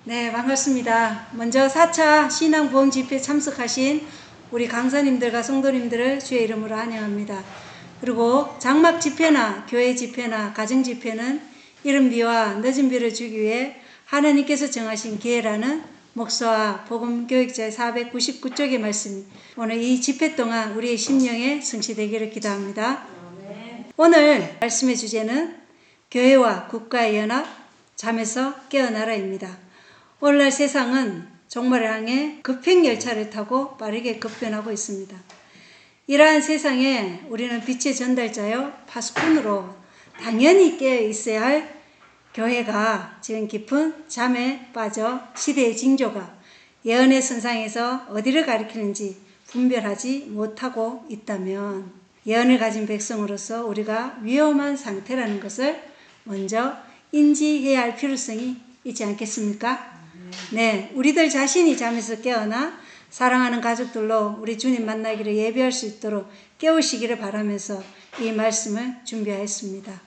네, 반갑습니다. 먼저 4차 신앙보험 집회 참석하신 우리 강사님들과 성도님들을 주의 이름으로 환영합니다. 그리고 장막 집회나 교회 집회나 가정 집회는 이른 비와 늦은 비를 주기 위해 하나님께서 정하신 기회라는 목사와 복음 교육자의 499쪽의 말씀, 오늘 이 집회 동안 우리의 심령에 성취되기를 기도합니다. 오늘 말씀의 주제는 교회와 국가의 연합, 잠에서 깨어나라입니다. 오늘날 세상은 종말을 향해 급행열차를 타고 빠르게 급변하고 있습니다. 이러한 세상에 우리는 빛의 전달자요 파수꾼으로 당연히 깨어 있어야 할 교회가 지금 깊은 잠에 빠져 시대의 징조가 예언의 선상에서 어디를 가리키는지 분별하지 못하고 있다면 예언을 가진 백성으로서 우리가 위험한 상태라는 것을 먼저 인지해야 할 필요성이 있지 않겠습니까? 네, 우리들 자신이 잠에서 깨어나 사랑하는 가족들로 우리 주님 만나기를 예비할 수 있도록 깨우시기를 바라면서 이 말씀을 준비하였습니다.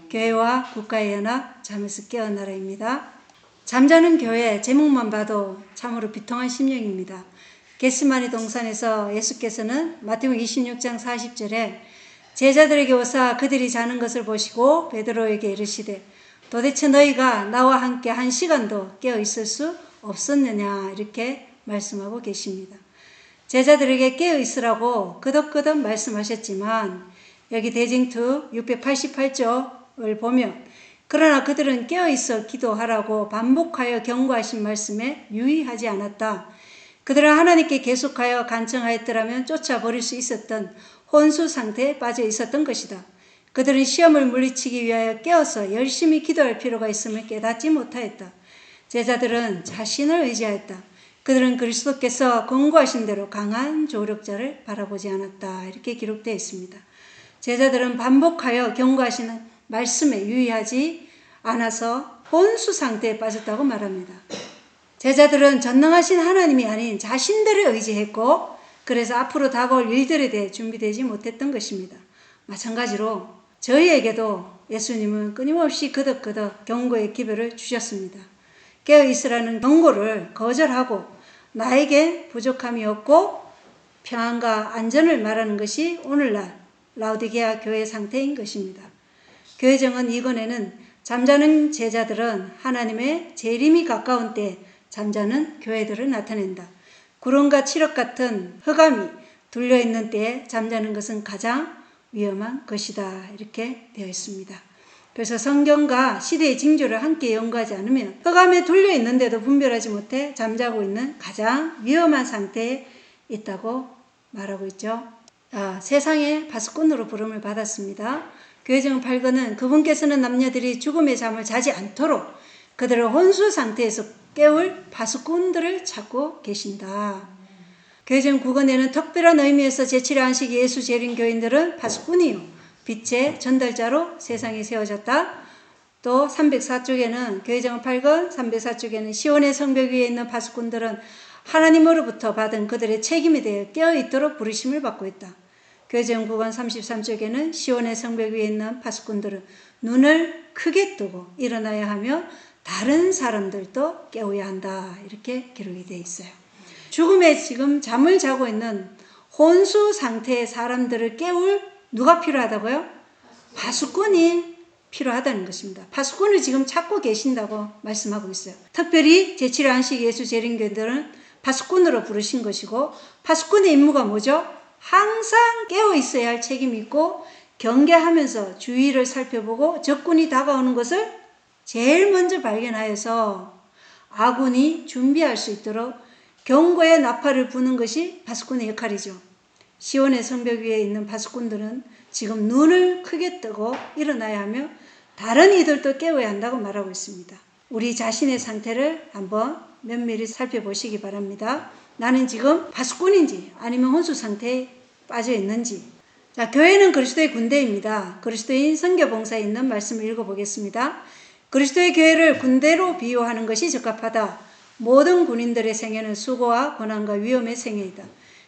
교회와 국가의 연합, 잠에서 깨어나라입니다. 잠자는 교회 제목만 봐도 참으로 비통한 심령입니다. 겟세마네 동산에서 예수께서는 마태복음 26장 40절에 제자들에게 오사 그들이 자는 것을 보시고 베드로에게 이르시되 도대체 너희가 나와 함께 한 시간도 깨어 있을 수 없었느냐 이렇게 말씀하고 계십니다. 제자들에게 깨어 있으라고 끄덕끄덕 말씀하셨지만 여기 대징투 688쪽을 보면 그러나 그들은 깨어 있어 기도하라고 반복하여 경고하신 말씀에 유의하지 않았다. 그들은 하나님께 계속하여 간청하였더라면 쫓아버릴 수 있었던 혼수 상태에 빠져 있었던 것이다. 그들은 시험을 물리치기 위하여 깨어서 열심히 기도할 필요가 있음을 깨닫지 못하였다. 제자들은 자신을 의지하였다. 그들은 그리스도께서 권고하신 대로 강한 조력자를 바라보지 않았다. 이렇게 기록되어 있습니다. 제자들은 반복하여 경고하시는 말씀에 유의하지 않아서 혼수 상태에 빠졌다고 말합니다. 제자들은 전능하신 하나님이 아닌 자신들을 의지했고 그래서 앞으로 다가올 일들에 대해 준비되지 못했던 것입니다. 마찬가지로 저희에게도 예수님은 끊임없이 그덕그덕 경고의 기별을 주셨습니다. 깨어있으라는 경고를 거절하고 나에겐 부족함이 없고 평안과 안전을 말하는 것이 오늘날 라오디게아 교회 상태인 것입니다. 교회정은 2권에는 잠자는 제자들은 하나님의 재림이 가까운 때 잠자는 교회들을 나타낸다. 구름과 칠흑 같은 흑암이 둘려있는 때에 잠자는 것은 가장 위험한 것이다. 이렇게 되어 있습니다. 그래서 성경과 시대의 징조를 함께 연구하지 않으면 흑암에 둘려 있는데도 분별하지 못해 잠자고 있는 가장 위험한 상태에 있다고 말하고 있죠. 세상의 파수꾼으로 부름을 받았습니다. 교회정 8권은 그분께서는 남녀들이 죽음의 잠을 자지 않도록 그들을 혼수 상태에서 깨울 파수꾼들을 찾고 계신다. 교회정 9권에는 특별한 의미에서 제7회 안식 예수 재림 교인들은 파수꾼이요 빛의 전달자로 세상에 세워졌다. 또 304쪽에는 교회정 8권 304쪽에는 시온의 성벽 위에 있는 파수꾼들은 하나님으로부터 받은 그들의 책임에 대해 깨어있도록 부르심을 받고 있다. 교회정 9권 33쪽에는 시온의 성벽 위에 있는 파수꾼들은 눈을 크게 뜨고 일어나야 하며 다른 사람들도 깨워야 한다. 이렇게 기록이 되어 있어요. 죽음에 지금 잠을 자고 있는 혼수 상태의 사람들을 깨울 누가 필요하다고요? 파수꾼이 필요하다는 것입니다. 파수꾼을 지금 찾고 계신다고 말씀하고 있어요. 특별히 제7회 안식 예수 재림교인들은 파수꾼으로 부르신 것이고 파수꾼의 임무가 뭐죠? 항상 깨어 있어야 할 책임이 있고 경계하면서 주위를 살펴보고 적군이 다가오는 것을 제일 먼저 발견하여서 아군이 준비할 수 있도록 경고의 나팔을 부는 것이 파수꾼의 역할이죠. 시온의 성벽 위에 있는 파수꾼들은 지금 눈을 크게 뜨고 일어나야 하며 다른 이들도 깨워야 한다고 말하고 있습니다. 우리 자신의 상태를 한번 면밀히 살펴보시기 바랍니다. 나는 지금 파수꾼인지 아니면 혼수 상태에 빠져 있는지. 자, 교회는 그리스도의 군대입니다. 그리스도인 선교봉사에 있는 말씀을 읽어보겠습니다. 그리스도의 교회를 군대로 비유하는 것이 적합하다. 모든 군인들의 생애는 수고와 고난과 위험의 생애이다.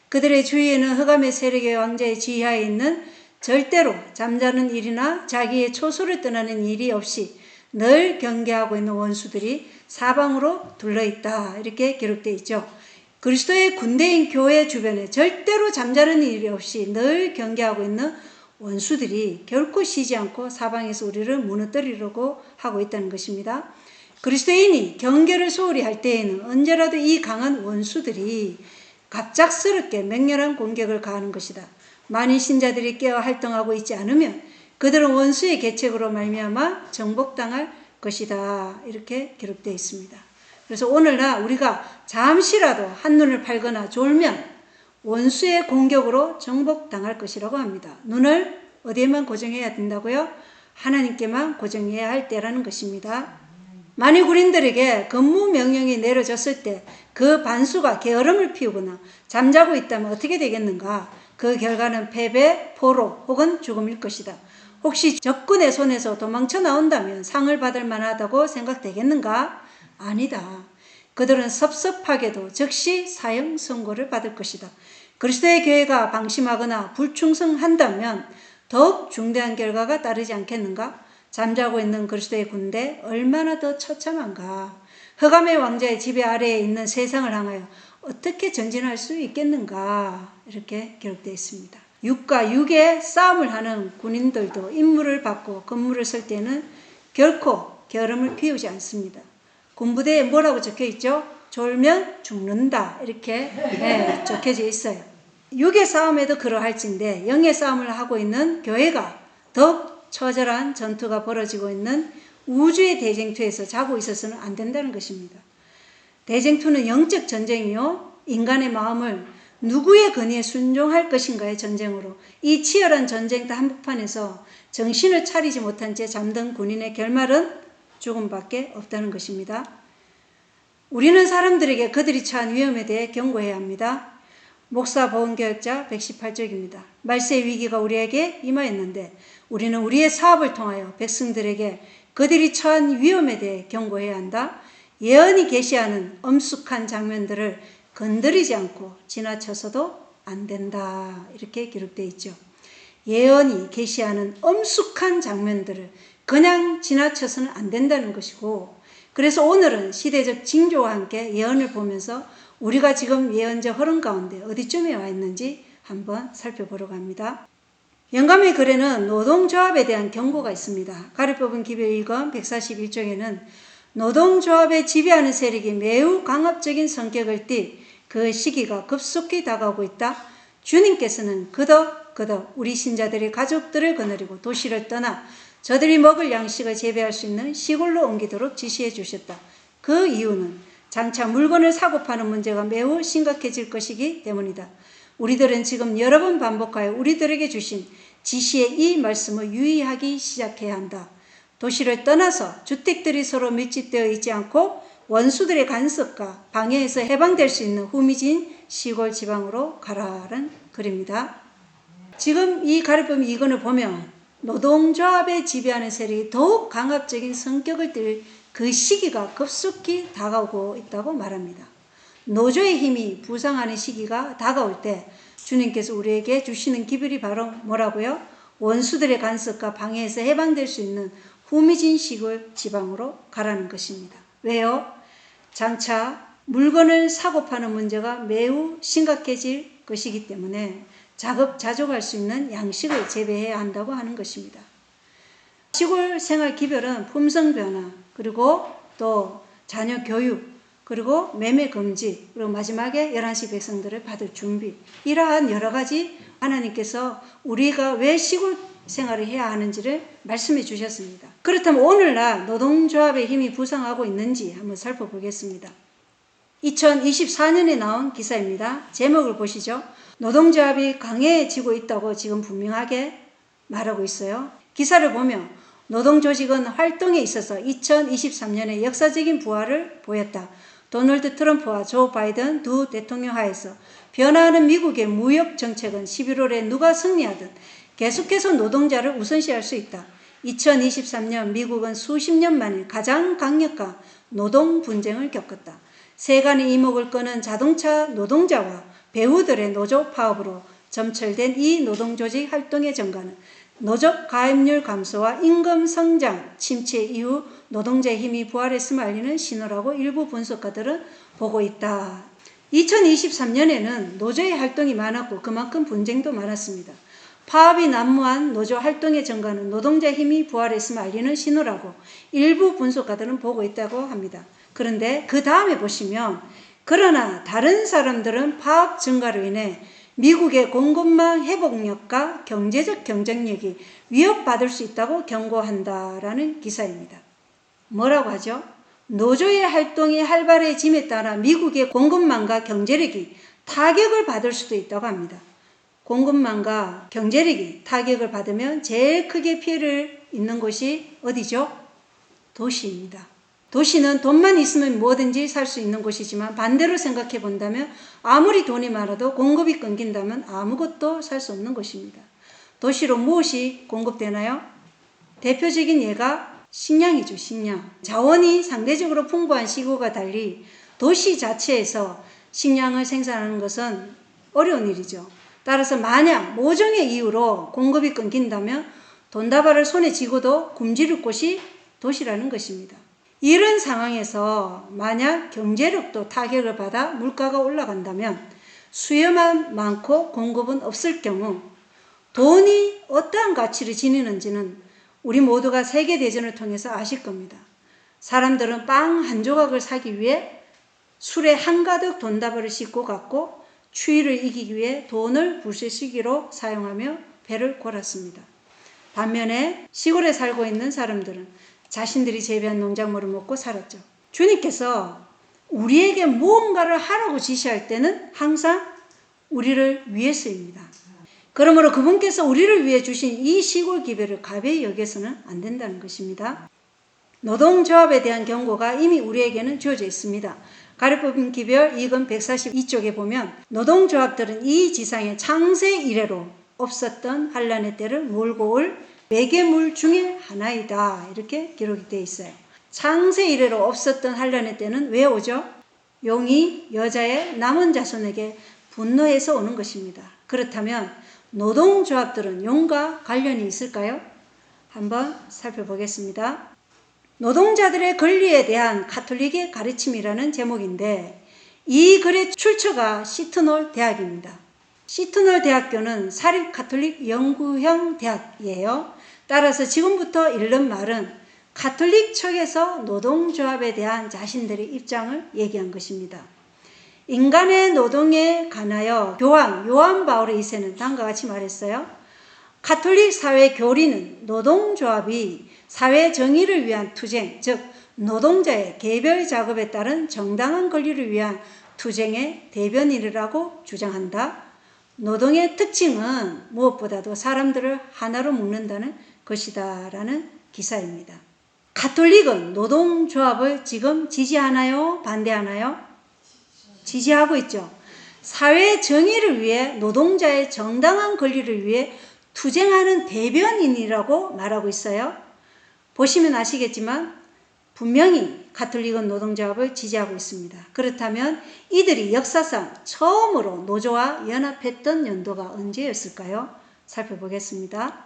그들의 주위에는 흑암의 세력의 왕자의 지하에 있는 절대로 잠자는 일이나 자기의 초소를 떠나는 일이 없이 늘 경계하고 있는 원수들이 사방으로 둘러있다. 이렇게 기록되어 있죠. 그리스도의 군대인 교회 주변에 절대로 잠자는 일이 없이 늘 경계하고 있는 원수들이 결코 쉬지 않고 사방에서 우리를 무너뜨리려고 하고 있다는 것입니다. 그리스도인이 경계를 소홀히 할 때에는 언제라도 이 강한 원수들이 갑작스럽게 맹렬한 공격을 가하는 것이다. 많은 신자들이 깨어 활동하고 있지 않으면 그들은 원수의 계책으로 말미암아 정복당할 것이다. 이렇게 기록되어 있습니다. 그래서 오늘날 우리가 잠시라도 한눈을 팔거나 졸면 원수의 공격으로 정복당할 것이라고 합니다. 눈을 어디에만 고정해야 된다고요? 하나님께만 고정해야 할 때라는 것입니다. 만일 군인들에게 근무 명령이 내려졌을 때 그 반수가 게으름을 피우거나 잠자고 있다면 어떻게 되겠는가? 그 결과는 패배, 포로 혹은 죽음일 것이다. 혹시 적군의 손에서 도망쳐 나온다면 상을 받을 만하다고 생각되겠는가? 아니다. 그들은 섭섭하게도 즉시 사형 선고를 받을 것이다. 그리스도의 교회가 방심하거나 불충성한다면 더욱 중대한 결과가 따르지 않겠는가? 잠자고 있는 그리스도의 군대 얼마나 더 처참한가? 흑암의 왕자의 지배 아래에 있는 세상을 향하여 어떻게 전진할 수 있겠는가? 이렇게 기록되어 있습니다. 육과 육의 싸움을 하는 군인들도 임무를 받고 근무를 설 때는 결코 게으름을 피우지 않습니다. 군부대에 뭐라고 적혀 있죠? 졸면 죽는다. 이렇게 적혀져 있어요. 육의 싸움에도 그러할진데 영의 싸움을 하고 있는 교회가 더욱 처절한 전투가 벌어지고 있는 우주의 대쟁투에서 자고 있어서는 안 된다는 것입니다. 대쟁투는 영적 전쟁이요. 인간의 마음을 누구의 건의에 순종할 것인가의 전쟁으로 이 치열한 전쟁터 한복판에서 정신을 차리지 못한 채 잠든 군인의 결말은 죽음밖에 없다는 것입니다. 우리는 사람들에게 그들이 처한 위험에 대해 경고해야 합니다. 목사 보훈교역자 118쪽입니다. 말세의 위기가 우리에게 임하였는데 우리는 우리의 사업을 통하여 백성들에게 그들이 처한 위험에 대해 경고해야 한다. 예언이 계시하는 엄숙한 장면들을 건드리지 않고 지나쳐서도 안 된다. 이렇게 기록되어 있죠. 예언이 계시하는 엄숙한 장면들을 그냥 지나쳐서는 안 된다는 것이고, 그래서 오늘은 시대적 징조와 함께 예언을 보면서 우리가 지금 예언적 흐름 가운데 어디쯤에 와 있는지 한번 살펴보려고 합니다. 영감의 글에는 노동조합에 대한 경고가 있습니다. 가려 뽑은 기별 1권 141쪽에는 노동조합에 지배하는 세력이 매우 강압적인 성격을 띠 그 시기가 급속히 다가오고 있다. 주님께서는 그덕 우리 신자들의 가족들을 거느리고 도시를 떠나 저들이 먹을 양식을 재배할 수 있는 시골로 옮기도록 지시해 주셨다. 그 이유는 장차 물건을 사고 파는 문제가 매우 심각해질 것이기 때문이다. 우리들은 지금 여러 번 반복하여 우리들에게 주신 지시의 이 말씀을 유의하기 시작해야 한다. 도시를 떠나서 주택들이 서로 밀집되어 있지 않고 원수들의 간섭과 방해에서 해방될 수 있는 후미진 시골 지방으로 가라는 글입니다. 지금 이 가르침 이건을 보면 노동조합에 지배하는 세력이 더욱 강압적인 성격을 띨 그 시기가 급속히 다가오고 있다고 말합니다. 노조의 힘이 부상하는 시기가 다가올 때 주님께서 우리에게 주시는 기별이 바로 뭐라고요? 원수들의 간섭과 방해에서 해방될 수 있는 후미진 시골 지방으로 가라는 것입니다. 왜요? 장차 물건을 사고 파는 문제가 매우 심각해질 것이기 때문에 자급자족할 수 있는 양식을 재배해야 한다고 하는 것입니다. 시골 생활 기별은 품성 변화, 그리고 또 자녀 교육, 그리고 매매 금지, 그리고 마지막에 11시 백성들을 받을 준비, 이러한 여러 가지 하나님께서 우리가 왜 시골 생활을 해야 하는지를 말씀해 주셨습니다. 그렇다면 오늘날 노동조합의 힘이 부상하고 있는지 한번 살펴보겠습니다. 2024년에 나온 기사입니다. 제목을 보시죠. 노동조합이 강해지고 있다고 지금 분명하게 말하고 있어요. 기사를 보면 노동조직은 활동에 있어서 2023년에 역사적인 부활을 보였다. 도널드 트럼프와 조 바이든 두 대통령 하에서 변화하는 미국의 무역 정책은 11월에 누가 승리하든 계속해서 노동자를 우선시할 수 있다. 2023년 미국은 수십 년 만에 가장 강력한 노동 분쟁을 겪었다. 세간의 이목을 끄는 자동차 노동자와 배우들의 노조 파업으로 점철된 이 노동조직 활동의 증가는 노조 가입률 감소와 임금 성장 침체 이후 노동자의 힘이 부활했음을 알리는 신호라고 일부 분석가들은 보고 있다. 2023년에는 노조의 활동이 많았고 그만큼 분쟁도 많았습니다. 파업이 난무한 노조 활동의 증가는 노동자의 힘이 부활했음을 알리는 신호라고 일부 분석가들은 보고 있다고 합니다. 그런데 그 다음에 보시면 그러나 다른 사람들은 파업 증가로 인해 미국의 공급망 회복력과 경제적 경쟁력이 위협받을 수 있다고 경고한다라는 기사입니다. 뭐라고 하죠? 노조의 활동이 활발해짐에 따라 미국의 공급망과 경제력이 타격을 받을 수도 있다고 합니다. 공급망과 경제력이 타격을 받으면 제일 크게 피해를 입는 곳이 어디죠? 도시입니다. 도시는 돈만 있으면 뭐든지 살 수 있는 곳이지만 반대로 생각해 본다면 아무리 돈이 많아도 공급이 끊긴다면 아무것도 살 수 없는 곳입니다. 도시로 무엇이 공급되나요? 대표적인 예가 식량이죠. 식량. 자원이 상대적으로 풍부한 시골과 달리 도시 자체에서 식량을 생산하는 것은 어려운 일이죠. 따라서 만약 모종의 이유로 공급이 끊긴다면 돈다발을 손에 쥐고도 굶주릴 곳이 도시라는 것입니다. 이런 상황에서 만약 경제력도 타격을 받아 물가가 올라간다면 수요만 많고 공급은 없을 경우 돈이 어떠한 가치를 지니는지는 우리 모두가 세계대전을 통해서 아실 겁니다. 사람들은 빵 한 조각을 사기 위해 술에 한가득 돈다발을 싣고 갔고 추위를 이기기 위해 돈을 불쏘시개로 사용하며 배를 골았습니다. 반면에 시골에 살고 있는 사람들은 자신들이 재배한 농작물을 먹고 살았죠. 주님께서 우리에게 무언가를 하라고 지시할 때는 항상 우리를 위해서입니다. 그러므로 그분께서 우리를 위해 주신 이 시골 기별을 가벼이 여겨서는 안 된다는 것입니다. 노동조합에 대한 경고가 이미 우리에게는 주어져 있습니다. 가리법 기별 2권 142쪽에 보면 노동조합들은 이 지상에 창세 이래로 없었던 환란의 때를 몰고 올 매개물 중에 하나이다. 이렇게 기록이 되어 있어요. 창세 이래로 없었던 환란의 때는 왜 오죠? 용이 여자의 남은 자손에게 분노해서 오는 것입니다. 그렇다면 노동조합들은 용과 관련이 있을까요? 한번 살펴보겠습니다. 노동자들의 권리에 대한 가톨릭의 가르침이라는 제목인데 이 글의 출처가 시트놀 대학입니다. 시트놀 대학교는 사립 가톨릭 연구형 대학이에요. 따라서 지금부터 읽는 말은 가톨릭 측에서 노동조합에 대한 자신들의 입장을 얘기한 것입니다. 인간의 노동에 관하여 교황 요한 바울 2세는 다음과 같이 말했어요. 가톨릭 사회 교리는 노동조합이 사회 정의를 위한 투쟁, 즉 노동자의 개별 작업에 따른 정당한 권리를 위한 투쟁의 대변인이라고 주장한다. 노동의 특징은 무엇보다도 사람들을 하나로 묶는다는 것이다 라는 기사입니다. 가톨릭은 노동조합을 지금 지지하나요? 반대하나요? 지지하고 있죠. 사회 정의를 위해 노동자의 정당한 권리를 위해 투쟁하는 대변인이라고 말하고 있어요. 보시면 아시겠지만 분명히 가톨릭은 노동조합을 지지하고 있습니다. 그렇다면 이들이 역사상 처음으로 노조와 연합했던 연도가 언제였을까요? 살펴보겠습니다.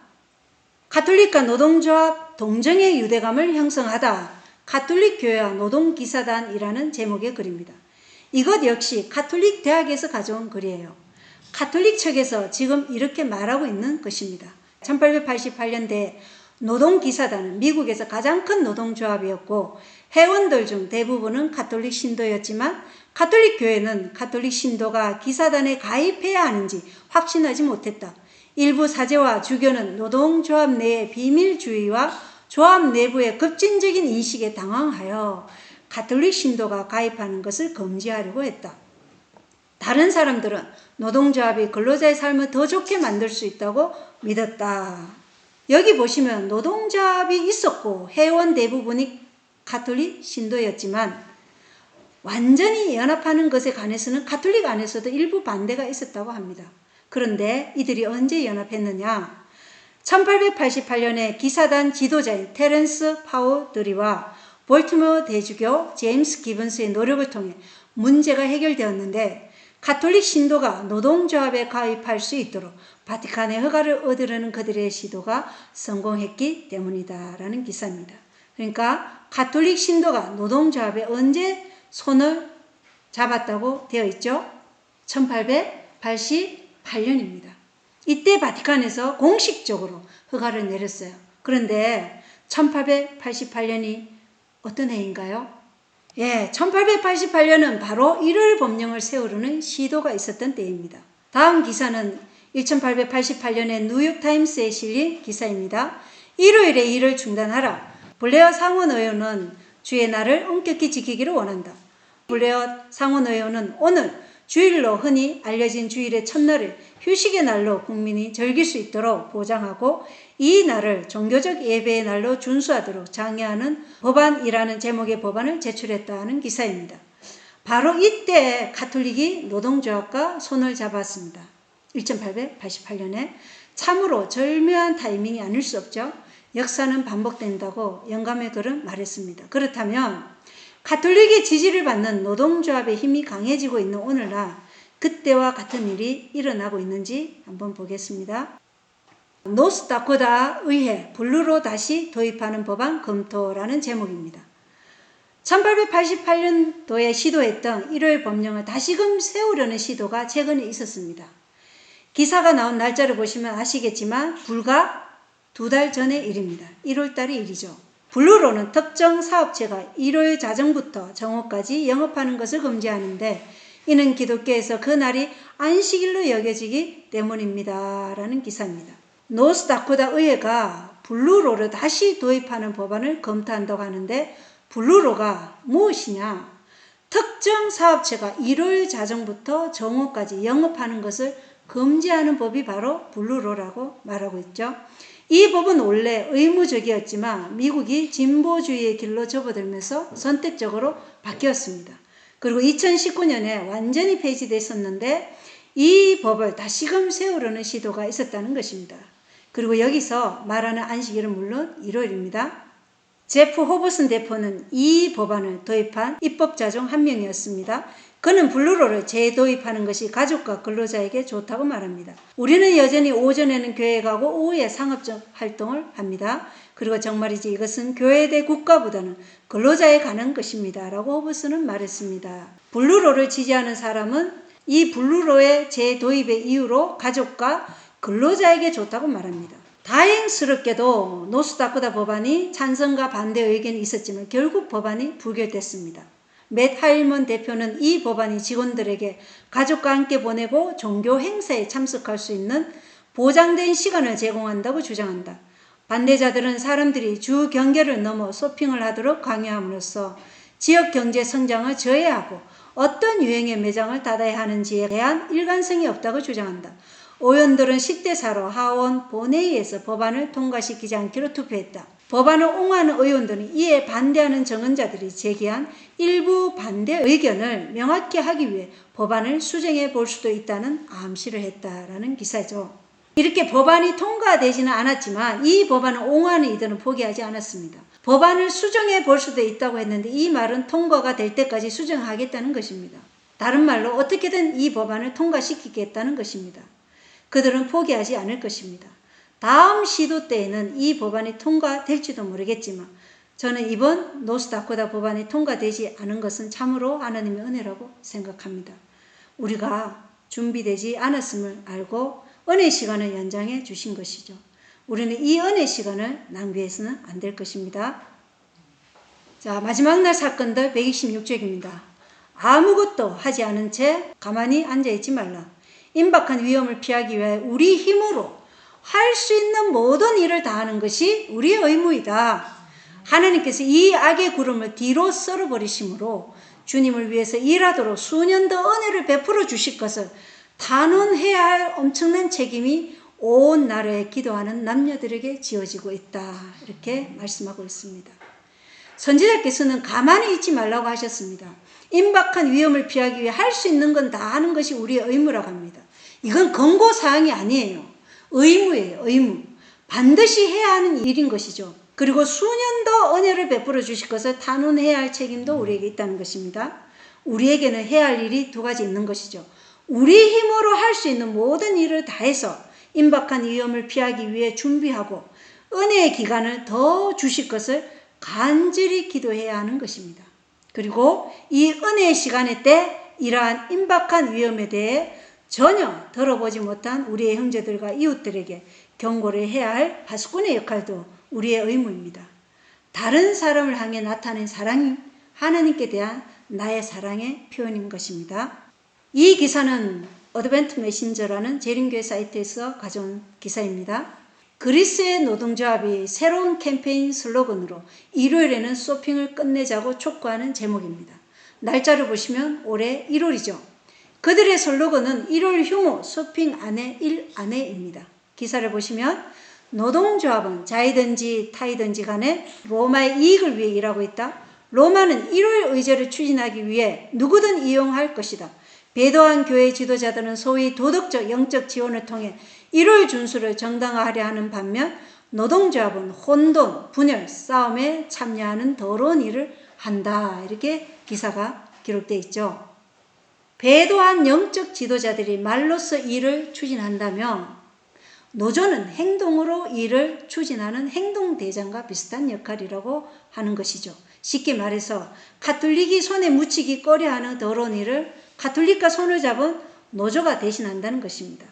가톨릭과 노동조합 동정의 유대감을 형성하다. 가톨릭 교회와 노동기사단이라는 제목의 글입니다. 이것 역시 가톨릭 대학에서 가져온 글이에요. 가톨릭 측에서 지금 이렇게 말하고 있는 것입니다. 1888년대 노동기사단은 미국에서 가장 큰 노동조합이었고 회원들 중 대부분은 가톨릭 신도였지만 가톨릭 교회는 가톨릭 신도가 기사단에 가입해야 하는지 확신하지 못했다. 일부 사제와 주교는 노동조합 내의 비밀주의와 조합 내부의 급진적인 인식에 당황하여 가톨릭 신도가 가입하는 것을 금지하려고 했다. 다른 사람들은 노동조합이 근로자의 삶을 더 좋게 만들 수 있다고 믿었다. 여기 보시면 노동조합이 있었고 회원 대부분이 가톨릭 신도였지만 완전히 연합하는 것에 관해서는 가톨릭 안에서도 일부 반대가 있었다고 합니다. 그런데 이들이 언제 연합했느냐? 1888년에 기사단 지도자인 테렌스 파우드리와 볼티모어 대주교 제임스 기번스의 노력을 통해 문제가 해결되었는데 가톨릭 신도가 노동조합에 가입할 수 있도록 바티칸의 허가를 얻으려는 그들의 시도가 성공했기 때문이다라는 기사입니다. 그러니까 가톨릭 신도가 노동조합에 언제 손을 잡았다고 되어 있죠? 1888년입니다. 이때 바티칸에서 공식적으로 허가를 내렸어요. 그런데 1888년이 어떤 해인가요? 예, 1888년은 바로 일요일 법령을 세우려는 시도가 있었던 때입니다. 다음 기사는 1888년에 뉴욕타임스에 실린 기사입니다. 일요일에 일을 중단하라. 블레어 상원의원은 주의 날을 엄격히 지키기를 원한다. 블레어 상원의원은 오늘 주일로 흔히 알려진 주일의 첫날을 휴식의 날로 국민이 즐길 수 있도록 보장하고 이 날을 종교적 예배의 날로 준수하도록 장려하는 법안이라는 제목의 법안을 제출했다는 기사입니다. 바로 이때 가톨릭이 노동조합과 손을 잡았습니다. 1888년에 참으로 절묘한 타이밍이 아닐 수 없죠. 역사는 반복된다고 영감의 글은 말했습니다. 그렇다면 가톨릭의 지지를 받는 노동조합의 힘이 강해지고 있는 오늘날 그때와 같은 일이 일어나고 있는지 한번 보겠습니다. 노스다코타 의회 블루로 다시 도입하는 법안 검토라는 제목입니다. 1888년도에 시도했던 일요일 법령을 다시금 세우려는 시도가 최근에 있었습니다. 기사가 나온 날짜를 보시면 아시겠지만 불과 2달 전의 일입니다. 1월달의 일이죠. 블루로는 특정 사업체가 일요일 자정부터 정오까지 영업하는 것을 금지하는데 이는 기독교에서 그 날이 안식일로 여겨지기 때문입니다. 라는 기사입니다. 노스다코타 의회가 블루로를 다시 도입하는 법안을 검토한다고 하는데 블루로가 무엇이냐? 특정 사업체가 일요일 자정부터 정오까지 영업하는 것을 금지하는 법이 바로 블루로라고 말하고 있죠. 이 법은 원래 의무적이었지만 미국이 진보주의의 길로 접어들면서 선택적으로 바뀌었습니다. 그리고 2019년에 완전히 폐지됐었는데 이 법을 다시금 세우려는 시도가 있었다는 것입니다. 그리고 여기서 말하는 안식일은 물론 일요일입니다. 제프 호버슨 대표는 이 법안을 도입한 입법자 중 한 명이었습니다. 그는 블루로를 재도입하는 것이 가족과 근로자에게 좋다고 말합니다. 우리는 여전히 오전에는 교회에 가고 오후에 상업적 활동을 합니다. 그리고 정말이지 이것은 교회 대 국가보다는 근로자에 관한 것입니다. 라고 호버슨은 말했습니다. 블루로를 지지하는 사람은 이 블루로의 재도입의 이유로 가족과 근로자에게 좋다고 말합니다. 다행스럽게도 노스다코타 법안이 찬성과 반대 의견이 있었지만 결국 법안이 부결됐습니다. 맷 하일먼 대표는 이 법안이 직원들에게 가족과 함께 보내고 종교 행사에 참석할 수 있는 보장된 시간을 제공한다고 주장한다. 반대자들은 사람들이 주 경계를 넘어 쇼핑을 하도록 강요함으로써 지역 경제 성장을 저해하고 어떤 유형의 매장을 닫아야 하는지에 대한 일관성이 없다고 주장한다. 의원들은 10대4로 하원 본회의에서 법안을 통과시키지 않기로 투표했다. 법안을 옹호하는 의원들은 이에 반대하는 정언자들이 제기한 일부 반대 의견을 명확히 하기 위해 법안을 수정해 볼 수도 있다는 암시를 했다라는 기사죠. 이렇게 법안이 통과되지는 않았지만 이 법안을 옹호하는 이들은 포기하지 않았습니다. 법안을 수정해 볼 수도 있다고 했는데 이 말은 통과가 될 때까지 수정하겠다는 것입니다. 다른 말로 어떻게든 이 법안을 통과시키겠다는 것입니다. 그들은 포기하지 않을 것입니다. 다음 시도 때에는 이 법안이 통과될지도 모르겠지만 저는 이번 노스다코타 법안이 통과되지 않은 것은 참으로 하나님의 은혜라고 생각합니다. 우리가 준비되지 않았음을 알고 은혜 시간을 연장해 주신 것이죠. 우리는 이 은혜 시간을 낭비해서는 안 될 것입니다. 자, 마지막 날 사건들 126쪽입니다. 아무것도 하지 않은 채 가만히 앉아있지 말라. 임박한 위험을 피하기 위해 우리 힘으로 할 수 있는 모든 일을 다하는 것이 우리의 의무이다. 하나님께서 이 악의 구름을 뒤로 썰어버리심으로 주님을 위해서 일하도록 수년 더 은혜를 베풀어 주실 것을 단언해야 할 엄청난 책임이 온 나라에 기도하는 남녀들에게 지어지고 있다. 이렇게 말씀하고 있습니다. 선지자께서는 가만히 있지 말라고 하셨습니다. 임박한 위험을 피하기 위해 할 수 있는 건 다 하는 것이 우리의 의무라고 합니다. 이건 권고사항이 아니에요. 의무예요. 의무. 반드시 해야 하는 일인 것이죠. 그리고 수년 더 은혜를 베풀어 주실 것을 단언해야 할 책임도 우리에게 있다는 것입니다. 우리에게는 해야 할 일이 두 가지 있는 것이죠. 우리 힘으로 할 수 있는 모든 일을 다해서 임박한 위험을 피하기 위해 준비하고 은혜의 기간을 더 주실 것을 간절히 기도해야 하는 것입니다. 그리고 이 은혜의 시간의 때 이러한 임박한 위험에 대해 전혀 들어보지 못한 우리의 형제들과 이웃들에게 경고를 해야 할 파수꾼의 역할도 우리의 의무입니다. 다른 사람을 향해 나타낸 사랑이 하나님께 대한 나의 사랑의 표현인 것입니다. 이 기사는 어드벤트 메신저라는 재림교회 사이트에서 가져온 기사입니다. 그리스의 노동조합이 새로운 캠페인 슬로건으로 일요일에는 쇼핑을 끝내자고 촉구하는 제목입니다. 날짜를 보시면 올해 1월이죠. 그들의 슬로건은 1월 휴무 쇼핑 안에 일 안에입니다. 기사를 보시면 노동조합은 자이든지 타이든지 간에 로마의 이익을 위해 일하고 있다. 로마는 1월 의제를 추진하기 위해 누구든 이용할 것이다. 배도한 교회 지도자들은 소위 도덕적 영적 지원을 통해 1월 준수를 정당화하려 하는 반면 노동조합은 혼돈, 분열, 싸움에 참여하는 더러운 일을 한다. 이렇게 기사가 기록되어 있죠. 배도한 영적 지도자들이 말로써 일을 추진한다면 노조는 행동으로 일을 추진하는 행동대장과 비슷한 역할이라고 하는 것이죠. 쉽게 말해서 가톨릭이 손에 묻히기 꺼려하는 더러운 일을 가톨릭과 손을 잡은 노조가 대신한다는 것입니다.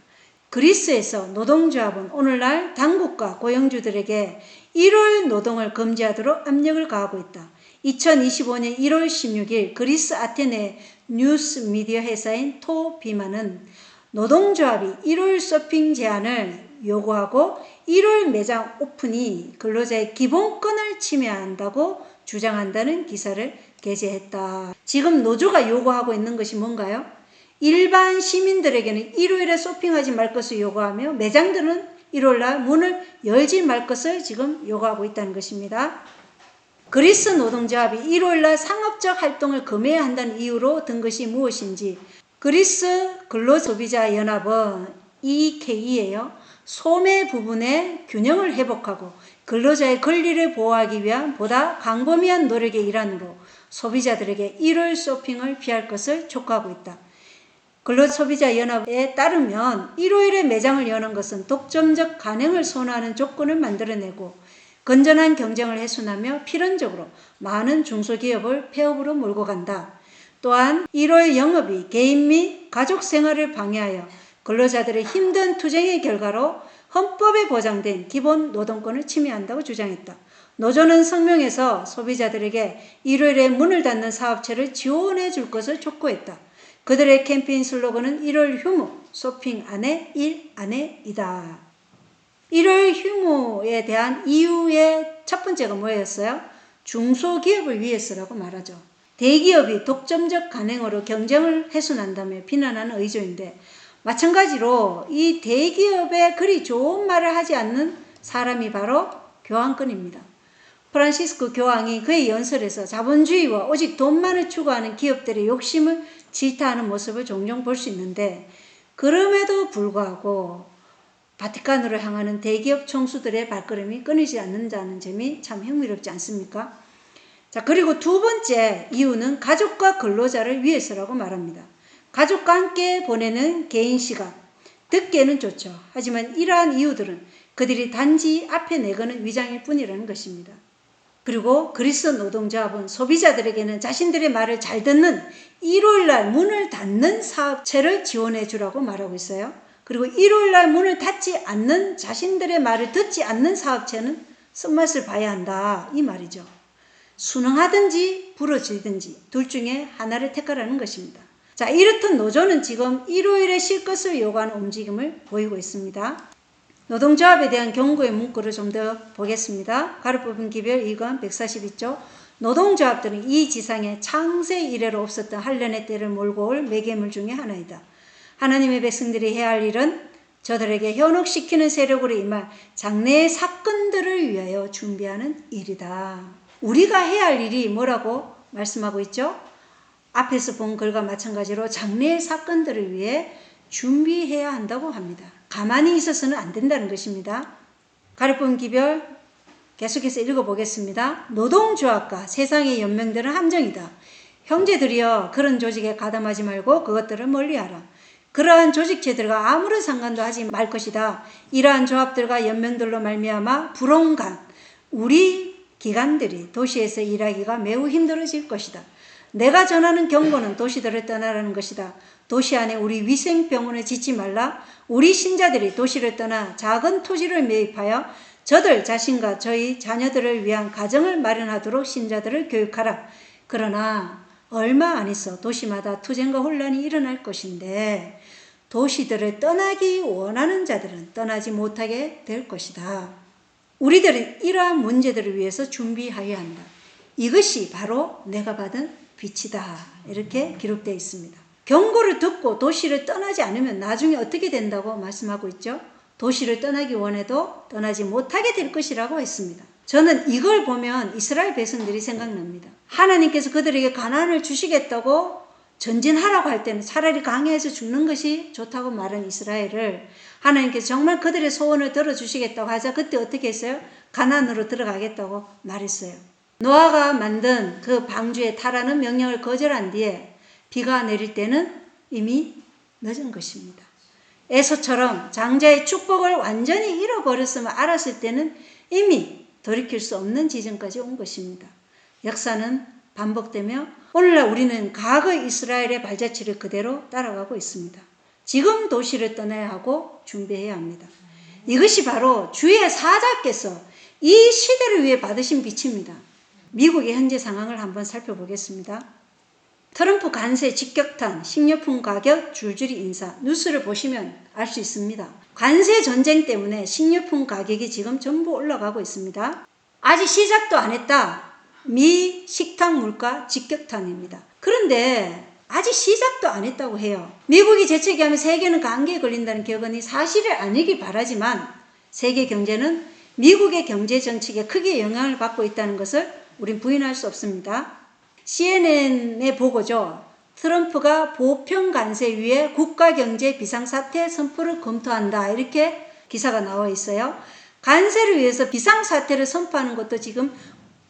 그리스에서 노동조합은 오늘날 당국과 고용주들에게 1월 노동을 금지하도록 압력을 가하고 있다. 2025년 1월 16일 그리스 아테네 뉴스 미디어 회사인 토비마는 노동조합이 1월 쇼핑 제한을 요구하고 1월 매장 오픈이 근로자의 기본권을 침해한다고 주장한다는 기사를 게재했다. 지금 노조가 요구하고 있는 것이 뭔가요? 일반 시민들에게는 일요일에 쇼핑하지 말 것을 요구하며 매장들은 일요일날 문을 열지 말 것을 지금 요구하고 있다는 것입니다. 그리스 노동조합이 일요일날 상업적 활동을 금해야 한다는 이유로 든 것이 무엇인지 그리스 근로소비자연합은 EKE예요. 소매 부분의 균형을 회복하고 근로자의 권리를 보호하기 위한 보다 광범위한 노력의 일환으로 소비자들에게 일요일 쇼핑을 피할 것을 촉구하고 있다. 근로소비자연합에 따르면 일요일에 매장을 여는 것은 독점적 간행을 선호하는 조건을 만들어내고 건전한 경쟁을 훼손하며 필연적으로 많은 중소기업을 폐업으로 몰고 간다. 또한 일요일 영업이 개인 및 가족 생활을 방해하여 근로자들의 힘든 투쟁의 결과로 헌법에 보장된 기본 노동권을 침해한다고 주장했다. 노조는 성명에서 소비자들에게 일요일에 문을 닫는 사업체를 지원해 줄 것을 촉구했다. 그들의 캠페인 슬로건은 일요일 휴무, 쇼핑 안에 일 안에이다. 일요일 휴무에 대한 이유의 첫 번째가 뭐였어요? 중소기업을 위해서라고 말하죠. 대기업이 독점적 간행으로 경쟁을 훼손한다며 비난하는 의조인데 마찬가지로 이 대기업에 그리 좋은 말을 하지 않는 사람이 바로 교황권입니다. 프란시스코 교황이 그의 연설에서 자본주의와 오직 돈만을 추구하는 기업들의 욕심을 질타하는 모습을 종종 볼 수 있는데 그럼에도 불구하고 바티칸으로 향하는 대기업 총수들의 발걸음이 끊이지 않는다는 점이 참 흥미롭지 않습니까? 자, 그리고 두 번째 이유는 가족과 근로자를 위해서라고 말합니다. 가족과 함께 보내는 개인 시간, 듣기에는 좋죠. 하지만 이러한 이유들은 그들이 단지 앞에 내거는 위장일 뿐이라는 것입니다. 그리고 그리스 노동조합은 소비자들에게는 자신들의 말을 잘 듣는 일요일날 문을 닫는 사업체를 지원해 주라고 말하고 있어요. 그리고 일요일날 문을 닫지 않는 자신들의 말을 듣지 않는 사업체는 쓴맛을 봐야 한다 이 말이죠. 순응하든지 부러지든지 둘 중에 하나를 택하라는 것입니다. 자, 이렇듯 노조는 지금 일요일에 쉴 것을 요구하는 움직임을 보이고 있습니다. 노동조합에 대한 경고의 문구를 좀 더 보겠습니다. 가로 뽑은 기별 2권 142조 노동조합들은 이 지상에 창세 이래로 없었던 한련의 때를 몰고 올 매개물 중에 하나이다. 하나님의 백성들이 해야 할 일은 저들에게 현혹시키는 세력으로 임할 장래의 사건들을 위하여 준비하는 일이다. 우리가 해야 할 일이 뭐라고 말씀하고 있죠? 앞에서 본 글과 마찬가지로 장래의 사건들을 위해 준비해야 한다고 합니다. 가만히 있어서는 안 된다는 것입니다. 가르폰 기별 계속해서 읽어보겠습니다. 노동조합과 세상의 연맹들은 함정이다. 형제들이여 그런 조직에 가담하지 말고 그것들을 멀리하라. 그러한 조직체들과 아무런 상관도 하지 말 것이다. 이러한 조합들과 연맹들로 말미암아 불온간 우리 기관들이 도시에서 일하기가 매우 힘들어질 것이다. 내가 전하는 경고는 도시들을 떠나라는 것이다. 도시 안에 우리 위생병원에 짓지 말라. 우리 신자들이 도시를 떠나 작은 토지를 매입하여 저들 자신과 저희 자녀들을 위한 가정을 마련하도록 신자들을 교육하라. 그러나 얼마 안 있어 도시마다 투쟁과 혼란이 일어날 것인데 도시들을 떠나기 원하는 자들은 떠나지 못하게 될 것이다. 우리들은 이러한 문제들을 위해서 준비하여야 한다. 이것이 바로 내가 받은 빛이다. 이렇게 기록되어 있습니다. 경고를 듣고 도시를 떠나지 않으면 나중에 어떻게 된다고 말씀하고 있죠? 도시를 떠나기 원해도 떠나지 못하게 될 것이라고 했습니다. 저는 이걸 보면 이스라엘 백성들이 생각납니다. 하나님께서 그들에게 가나안을 주시겠다고 전진하라고 할 때는 차라리 강해해서 죽는 것이 좋다고 말한 이스라엘을 하나님께서 정말 그들의 소원을 들어주시겠다고 하자 그때 어떻게 했어요? 가나안으로 들어가겠다고 말했어요. 노아가 만든 그 방주에 타라는 명령을 거절한 뒤에 비가 내릴 때는 이미 늦은 것입니다. 에서처럼 장자의 축복을 완전히 잃어버렸음을 알았을 때는 이미 돌이킬 수 없는 지점까지 온 것입니다. 역사는 반복되며 오늘날 우리는 과거 이스라엘의 발자취를 그대로 따라가고 있습니다. 지금 도시를 떠나야 하고 준비해야 합니다. 이것이 바로 주의 사자께서 이 시대를 위해 받으신 빛입니다. 미국의 현재 상황을 한번 살펴보겠습니다. 트럼프 관세 직격탄, 식료품 가격 줄줄이 인상, 뉴스를 보시면 알 수 있습니다. 관세 전쟁 때문에 식료품 가격이 지금 전부 올라가고 있습니다. 아직 시작도 안 했다. 미 식탁 물가 직격탄입니다. 그런데 아직 시작도 안 했다고 해요. 미국이 재채기하면 세계는 감기에 걸린다는 격언이 사실이 아니길 바라지만 세계 경제는 미국의 경제 정책에 크게 영향을 받고 있다는 것을 우린 부인할 수 없습니다. CNN의 보고죠. 트럼프가 보편 관세 위에 국가경제 비상사태 선포를 검토한다. 이렇게 기사가 나와 있어요. 관세를 위해서 비상사태를 선포하는 것도 지금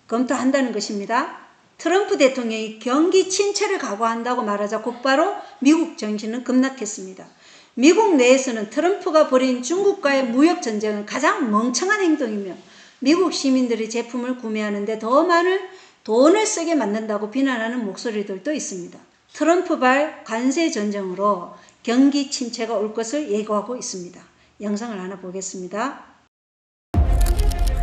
검토한다는 것입니다. 트럼프 대통령이 경기 침체를 각오한다고 말하자 곧바로 미국 정신은 급락했습니다. 미국 내에서는 트럼프가 벌인 중국과의 무역전쟁은 가장 멍청한 행동이며 미국 시민들이 제품을 구매하는데 더 많은 돈을 쓰게 만든다고 비난하는 목소리들도 있습니다. 트럼프발 관세 전쟁으로 경기 침체가 올 것을 예고하고 있습니다. 영상을 하나 보겠습니다.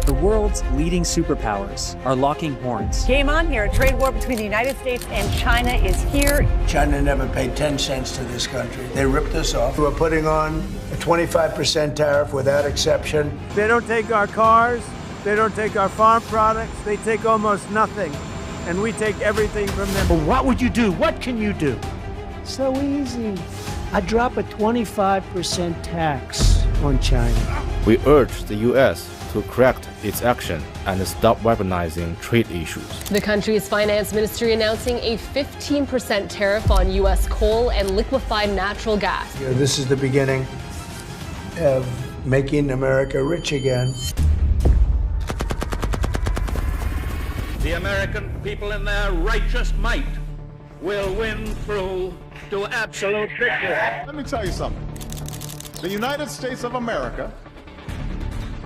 The world's leading superpowers are locking horns. Game on here. A trade war between the United States and China is here. China never paid 10 cents to this country. They ripped us off. We're putting on a 25% tariff without exception. They don't take our cars. They don't take our farm products. They take almost nothing. And we take everything from them. But what would you do? What can you do? So easy. I drop a 25% tax on China. We urge the U.S. to correct its action and stop weaponizing trade issues. The country's finance ministry announcing a 15% tariff on U.S. coal and liquefied natural gas. This is the beginning of making America rich again. The American people in their righteous might will win through to absolute victory. Let me tell you something. The United States of America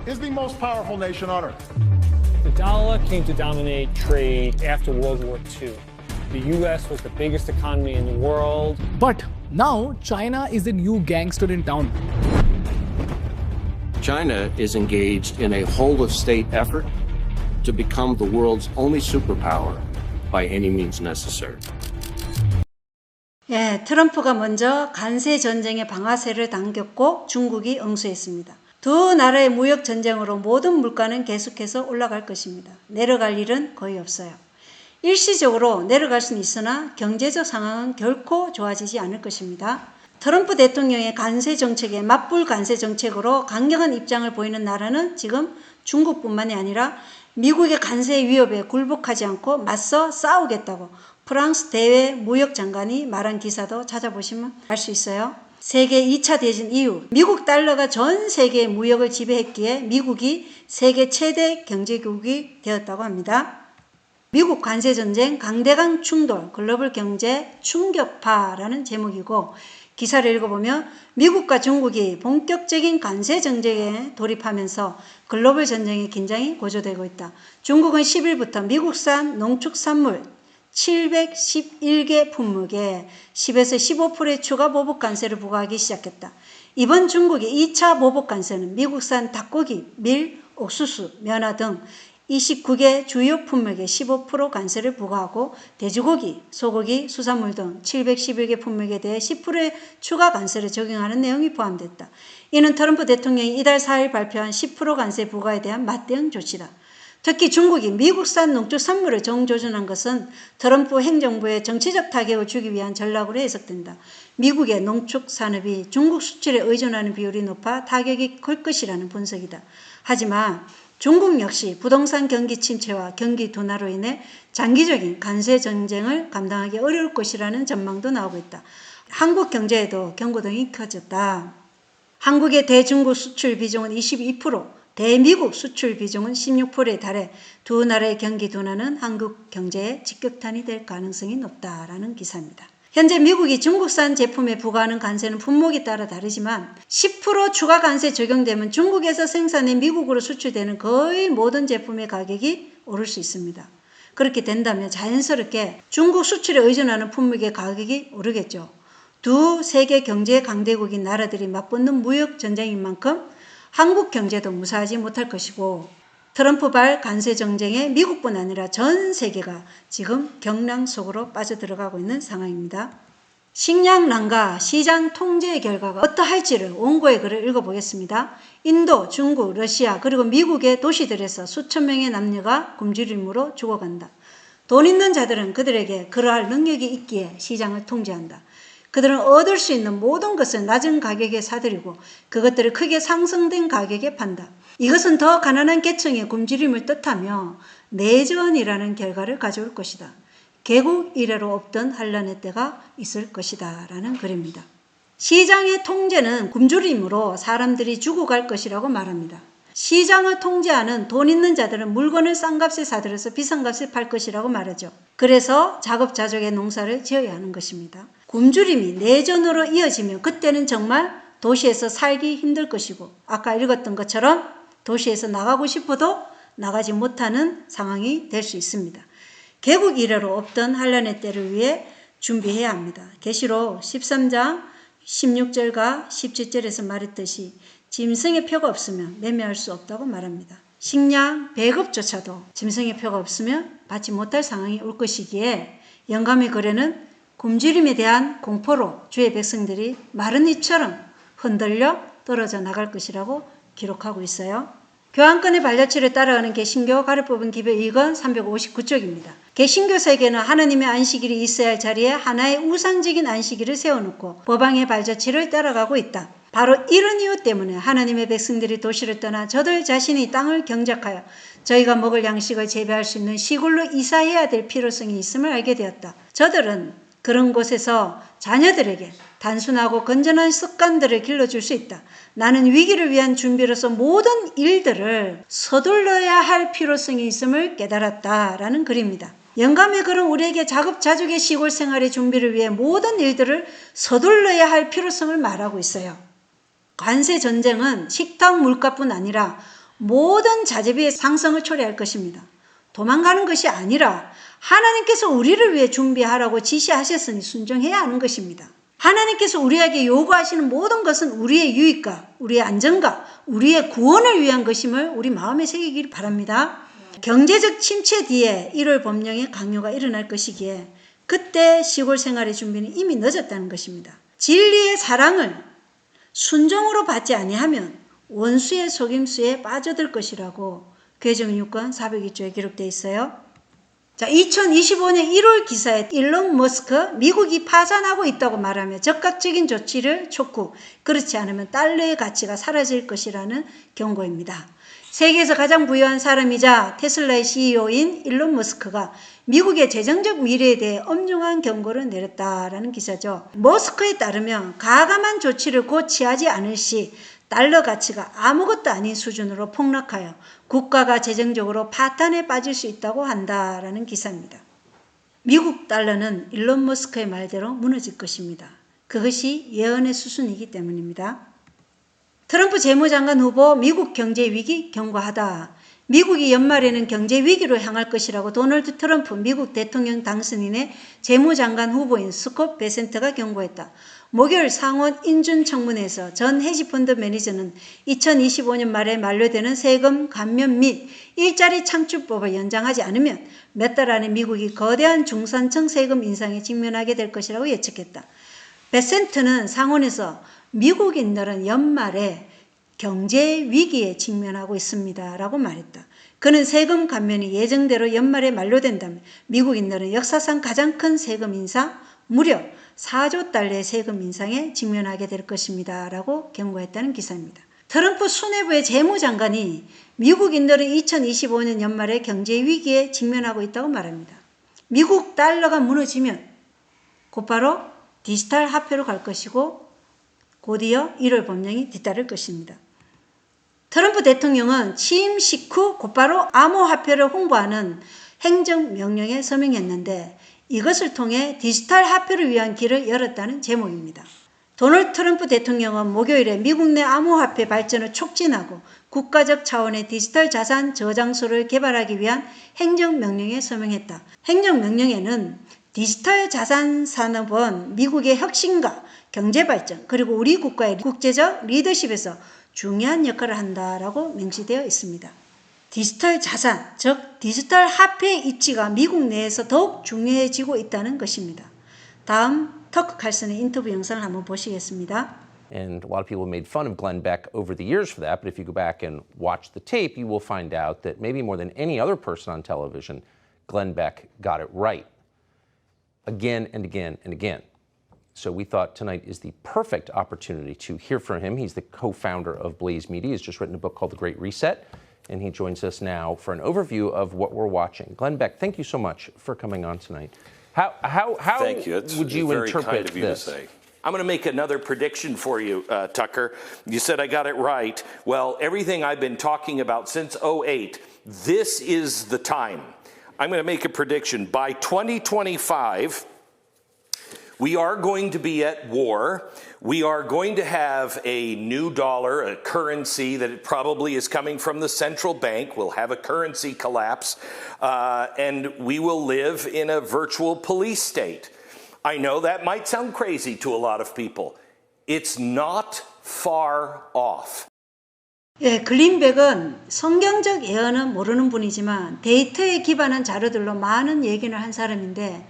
is the most powerful nation on earth. The dollar came to dominate trade after World War II. The U.S. was the biggest economy in the world. But now China is the new gangster in town. China is engaged in a whole-of-state effort to become the world's only superpower by any means necessary. 예, 트럼프가 먼저 관세 전쟁의 방아쇠를 당겼고 중국이 응수했습니다. 두 나라의 무역 전쟁으로 모든 물가는 계속해서 올라갈 것입니다. 내려갈 일은 거의 없어요. 일시적으로 내려갈 수는 있으나 경제적 상황은 결코 좋아지지 않을 것입니다. 트럼프 대통령의 관세 정책에 맞불 관세 정책으로 강경한 입장을 보이는 나라는 지금 중국뿐만이 아니라 미국의 관세 위협에 굴복하지 않고 맞서 싸우겠다고 프랑스 대외 무역장관이 말한 기사도 찾아보시면 알 수 있어요. 세계 2차 대전 이후 미국 달러가 전 세계의 무역을 지배했기에 미국이 세계 최대 경제국이 되었다고 합니다. 미국 관세전쟁 강대강 충돌 글로벌 경제 충격파라는 제목이고 기사를 읽어보면 미국과 중국이 본격적인 관세 정쟁에 돌입하면서 글로벌 전쟁의 긴장이 고조되고 있다. 중국은 10일부터 미국산 농축산물 711개 품목에 10에서 15%의 추가 보복 관세를 부과하기 시작했다. 이번 중국의 2차 보복 관세는 미국산 닭고기, 밀, 옥수수, 면화 등 29개 주요 품목에 15% 관세를 부과하고 돼지고기, 소고기, 수산물 등 711개 품목에 대해 10%의 추가 관세를 적용하는 내용이 포함됐다. 이는 트럼프 대통령이 이달 4일 발표한 10% 관세 부과에 대한 맞대응 조치다. 특히 중국이 미국산 농축산물을 정조준한 것은 트럼프 행정부의 정치적 타격을 주기 위한 전략으로 해석된다. 미국의 농축산업이 중국 수출에 의존하는 비율이 높아 타격이 클 것이라는 분석이다. 하지만 중국 역시 부동산 경기 침체와 경기 둔화로 인해 장기적인 관세 전쟁을 감당하기 어려울 것이라는 전망도 나오고 있다. 한국 경제에도 경고등이 켜졌다. 한국의 대중국 수출 비중은 22%, 대미국 수출 비중은 16%에 달해 두 나라의 경기 둔화는 한국 경제에 직격탄이 될 가능성이 높다라는 기사입니다. 현재 미국이 중국산 제품에 부과하는 관세는 품목에 따라 다르지만 10% 추가 관세 적용되면 중국에서 생산해 미국으로 수출되는 거의 모든 제품의 가격이 오를 수 있습니다. 그렇게 된다면 자연스럽게 중국 수출에 의존하는 품목의 가격이 오르겠죠. 두 세계 경제 강대국인 나라들이 맞붙는 무역 전쟁인 만큼 한국 경제도 무사하지 못할 것이고 트럼프발 관세 정쟁에 미국뿐 아니라 전 세계가 지금 경랑 속으로 빠져들어가고 있는 상황입니다. 식량난과 시장 통제의 결과가 어떠할지를 원고의 글을 읽어보겠습니다. 인도, 중국, 러시아 그리고 미국의 도시들에서 수천 명의 남녀가 굶주림으로 죽어간다. 돈 있는 자들은 그들에게 그러할 능력이 있기에 시장을 통제한다. 그들은 얻을 수 있는 모든 것을 낮은 가격에 사들이고 그것들을 크게 상승된 가격에 판다. 이것은 더 가난한 계층의 굶주림을 뜻하며 내전이라는 결과를 가져올 것이다. 개국 이래로 없던 환란의 때가 있을 것이다 라는 글입니다. 시장의 통제는 굶주림으로 사람들이 죽어갈 것이라고 말합니다. 시장을 통제하는 돈 있는 자들은 물건을 싼 값에 사들여서 비싼 값에 팔 것이라고 말하죠. 그래서 자급자족의 농사를 지어야 하는 것입니다. 굶주림이 내전으로 이어지면 그때는 정말 도시에서 살기 힘들 것이고 아까 읽었던 것처럼 도시에서 나가고 싶어도 나가지 못하는 상황이 될 수 있습니다. 개국 이래로 없던 환란의 때를 위해 준비해야 합니다. 계시록 13장 16절과 17절에서 말했듯이 짐승의 표가 없으면 매매할 수 없다고 말합니다. 식량 배급조차도 짐승의 표가 없으면 받지 못할 상황이 올 것이기에 영감의 거래는 굶주림에 대한 공포로 주의 백성들이 마른 잎처럼 흔들려 떨어져 나갈 것이라고 기록하고 있어요. 교환권의 발자취를 따라가는 개신교 가려 뽑은 기별 2권 359쪽입니다. 개신교 세계는 하나님의 안식일이 있어야 할 자리에 하나의 우상적인 안식일을 세워놓고 법왕의 발자취를 따라가고 있다. 바로 이런 이유 때문에 하나님의 백성들이 도시를 떠나 저들 자신이 땅을 경작하여 저희가 먹을 양식을 재배할 수 있는 시골로 이사해야 될 필요성이 있음을 알게 되었다. 저들은 그런 곳에서 자녀들에게 단순하고 건전한 습관들을 길러줄 수 있다. 나는 위기를 위한 준비로서 모든 일들을 서둘러야 할 필요성이 있음을 깨달았다라는 글입니다. 영감의 글은 우리에게 자급자족의 시골 생활의 준비를 위해 모든 일들을 서둘러야 할 필요성을 말하고 있어요. 관세 전쟁은 식탁 물가뿐 아니라 모든 자재비의 상승을 초래할 것입니다. 도망가는 것이 아니라 하나님께서 우리를 위해 준비하라고 지시하셨으니 순종해야 하는 것입니다. 하나님께서 우리에게 요구하시는 모든 것은 우리의 유익과 우리의 안전과 우리의 구원을 위한 것임을 우리 마음에 새기길 바랍니다. 경제적 침체 뒤에 1월 법령의 강요가 일어날 것이기에 그때 시골 생활의 준비는 이미 늦었다는 것입니다. 진리의 사랑을 순종으로 받지 아니하면 원수의 속임수에 빠져들 것이라고 개정 6권 402조에 기록되어 있어요. 자, 2025년 1월 기사에 일론 머스크 미국이 파산하고 있다고 말하며 적극적인 조치를 촉구, 그렇지 않으면 달러의 가치가 사라질 것이라는 경고입니다. 세계에서 가장 부유한 사람이자 테슬라의 CEO인 일론 머스크가 미국의 재정적 미래에 대해 엄중한 경고를 내렸다라는 기사죠. 머스크에 따르면 가감한 조치를 곧 취하지 않을 시 달러 가치가 아무것도 아닌 수준으로 폭락하여 국가가 재정적으로 파탄에 빠질 수 있다고 한다라는 기사입니다. 미국 달러는 일론 머스크의 말대로 무너질 것입니다. 그것이 예언의 수순이기 때문입니다. 트럼프 재무장관 후보 미국 경제 위기 경고하다. 미국이 연말에는 경제 위기로 향할 것이라고 도널드 트럼프 미국 대통령 당선인의 재무장관 후보인 스콧 베센트가 경고했다. 목요일 상원 인준청문회에서 전 헤지펀드 매니저는 2025년 말에 만료되는 세금 감면 및 일자리 창출법을 연장하지 않으면 몇 달 안에 미국이 거대한 중산층 세금 인상에 직면하게 될 것이라고 예측했다. 베센트는 상원에서 미국인들은 연말에 경제 위기에 직면하고 있습니다 라고 말했다. 그는 세금 감면이 예정대로 연말에 만료된다면 미국인들은 역사상 가장 큰 세금 인상, 무려 4조 달러의 세금 인상에 직면하게 될 것입니다 라고 경고했다는 기사입니다. 트럼프 수뇌부의 재무장관이 미국인들은 2025년 연말에 경제 위기에 직면하고 있다고 말합니다. 미국 달러가 무너지면 곧바로 디지털 화폐로 갈 것이고 곧이어 1월 법령이 뒤따를 것입니다. 트럼프 대통령은 취임 식후 곧바로 암호화폐를 홍보하는 행정명령에 서명했는데 이것을 통해 디지털 화폐를 위한 길을 열었다는 제목입니다. 도널드 트럼프 대통령은 목요일에 미국 내 암호화폐 발전을 촉진하고 국가적 차원의 디지털 자산 저장소를 개발하기 위한 행정명령에 서명했다. 행정명령에는 디지털 자산 산업은 미국의 혁신과 경제발전 그리고 우리 국가의 국제적 리더십에서 중요한 역할을 한다라고 명시되어 있습니다. 디지털 자산, 즉 디지털 화폐의 입지가 미국 내에서 더욱 중요해지고 있다는 것입니다. 다음 터크 칼슨의 인터뷰 영상을 한번 보시겠습니다. And a lot of people made fun of Glenn Beck over the years for that, but if you go back and watch the tape, you will find out that maybe more than any other person on television, Glenn Beck got it right. Again and again and again. So we thought tonight is the perfect opportunity to hear from him. He's the co-founder of Blaze Media. He's just written a book called The Great Reset, and he joins us now for an overview of what we're watching. Glenn Beck, thank you so much for coming on tonight. How Thank you. It's would you very interpret kind of you this? to say. I'm going to make another prediction for you, Tucker. You said I got it right. Well, everything I've been talking about since 2008, this is the time. I'm going to make a prediction. By 2025, we are going to be at war. We are going to have a new dollar, a currency that it probably is coming from the central bank. We'll have a currency collapse, and we will live in a virtual police state. I know that might sound crazy to a lot of people. It's not far off. 예, 글린백은 성경적 예언은 모르는 분이지만 데이터에 기반한 자료들로 많은 얘기를 한 사람인데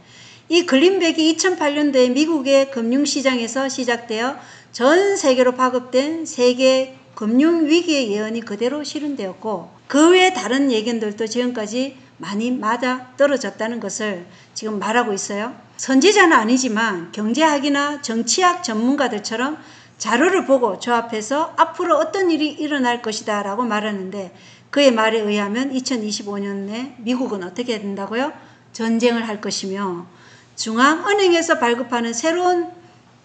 이 글린백이 2008년도에 미국의 금융시장에서 시작되어 전 세계로 파급된 세계 금융위기의 예언이 그대로 실현되었고 그 외에 다른 예견들도 지금까지 많이 맞아 떨어졌다는 것을 지금 말하고 있어요. 선지자는 아니지만 경제학이나 정치학 전문가들처럼 자료를 보고 조합해서 앞으로 어떤 일이 일어날 것이다 라고 말하는데 그의 말에 의하면 2025년에 미국은 어떻게 된다고요? 전쟁을 할 것이며 중앙은행에서 발급하는 새로운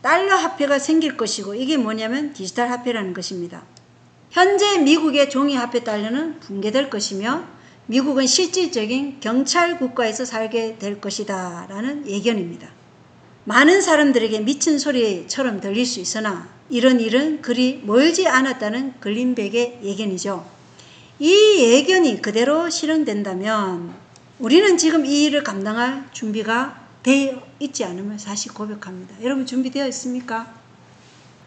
달러 화폐가 생길 것이고 이게 뭐냐면 디지털 화폐라는 것입니다. 현재 미국의 종이 화폐 달러는 붕괴될 것이며 미국은 실질적인 경찰 국가에서 살게 될 것이다 라는 예견입니다. 많은 사람들에게 미친 소리처럼 들릴 수 있으나 이런 일은 그리 멀지 않았다는 글린백의 예견이죠. 이 예견이 그대로 실현된다면 우리는 지금 이 일을 감당할 준비가 되어 있지 않음을 사실 고백합니다. 여러분 준비되어 있습니까?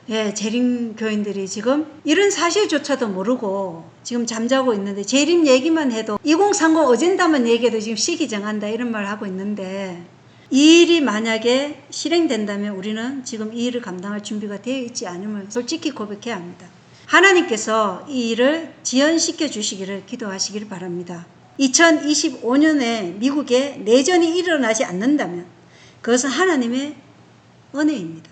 예, 재림 교인들이 지금 이런 사실조차도 모르고 지금 잠자고 있는데 재림 얘기만 해도 2030 어젠다만 얘기해도 지금 시기 정한다 이런 말 하고 있는데 이 일이 만약에 실행된다면 우리는 지금 이 일을 감당할 준비가 되어 있지 않음을 솔직히 고백해야 합니다. 하나님께서 이 일을 지연시켜 주시기를 기도하시기를 바랍니다. 2025년에 미국에 내전이 일어나지 않는다면 그것은 하나님의 은혜입니다.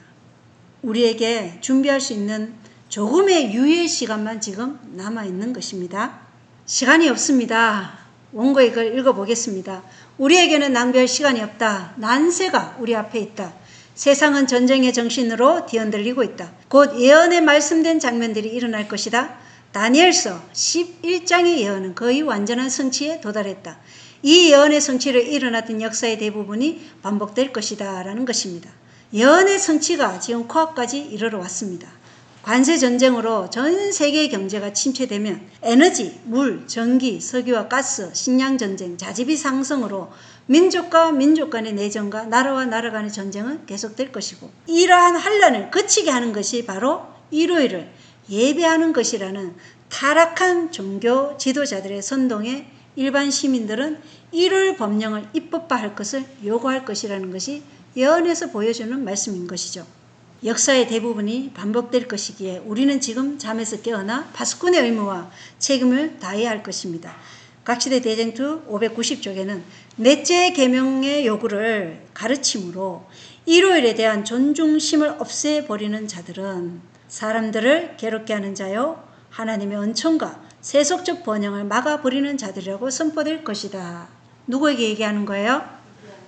우리에게 준비할 수 있는 조금의 유예 시간만 지금 남아있는 것입니다. 시간이 없습니다. 원고의 글 읽어보겠습니다. 우리에게는 낭비할 시간이 없다. 난세가 우리 앞에 있다. 세상은 전쟁의 정신으로 뒤흔들리고 있다. 곧 예언에 말씀된 장면들이 일어날 것이다. 다니엘서 11장의 예언은 거의 완전한 성취에 도달했다. 이 예언의 성취를 일어났던 역사의 대부분이 반복될 것이다 라는 것입니다. 연의 성취가 지금 코앞까지 이르러 왔습니다. 관세 전쟁으로 전 세계 경제가 침체되면 에너지, 물, 전기, 석유와 가스, 식량 전쟁, 자재비 상승으로 민족과 민족 간의 내전과 나라와 나라 간의 전쟁은 계속될 것이고, 이러한 환란을 그치게 하는 것이 바로 일요일을 예배하는 것이라는 타락한 종교 지도자들의 선동에 일반 시민들은 일요일 법령을 입법화할 것을 요구할 것이라는 것이 예언에서 보여주는 말씀인 것이죠. 역사의 대부분이 반복될 것이기에 우리는 지금 잠에서 깨어나 파수꾼의 의무와 책임을 다해야 할 것입니다. 각시대 대쟁투 590쪽에는 넷째 계명의 요구를 가르침으로 일요일에 대한 존중심을 없애버리는 자들은 사람들을 괴롭게 하는 자요 하나님의 은총과 세속적 번영을 막아버리는 자들이라고 선포될 것이다. 누구에게 얘기하는 거예요?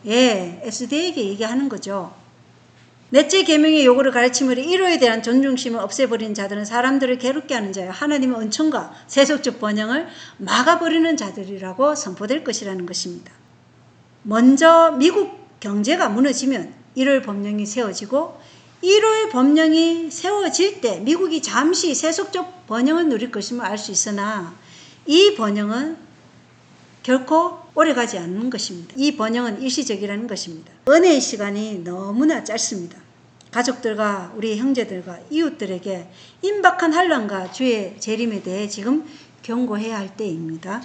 예, SD에게 얘기하는 거죠. 넷째 계명의 요구를 가르침으로 일요일에 대한 존중심을 없애버리는 자들은 사람들을 괴롭게 하는 자요 하나님의 은총과 세속적 번영을 막아버리는 자들이라고 선포될 것이라는 것입니다. 먼저 미국 경제가 무너지면 일요일 법령이 세워지고, 일요일 법령이 세워질 때 미국이 잠시 세속적 번영을 누릴 것임을 알 수 있으나 이 번영은 결코 오래가지 않는 것입니다. 이 번영은 일시적이라는 것입니다. 은혜의 시간이 너무나 짧습니다. 가족들과 우리 형제들과 이웃들에게 임박한 환란과 주의 재림에 대해 지금 경고해야 할 때입니다.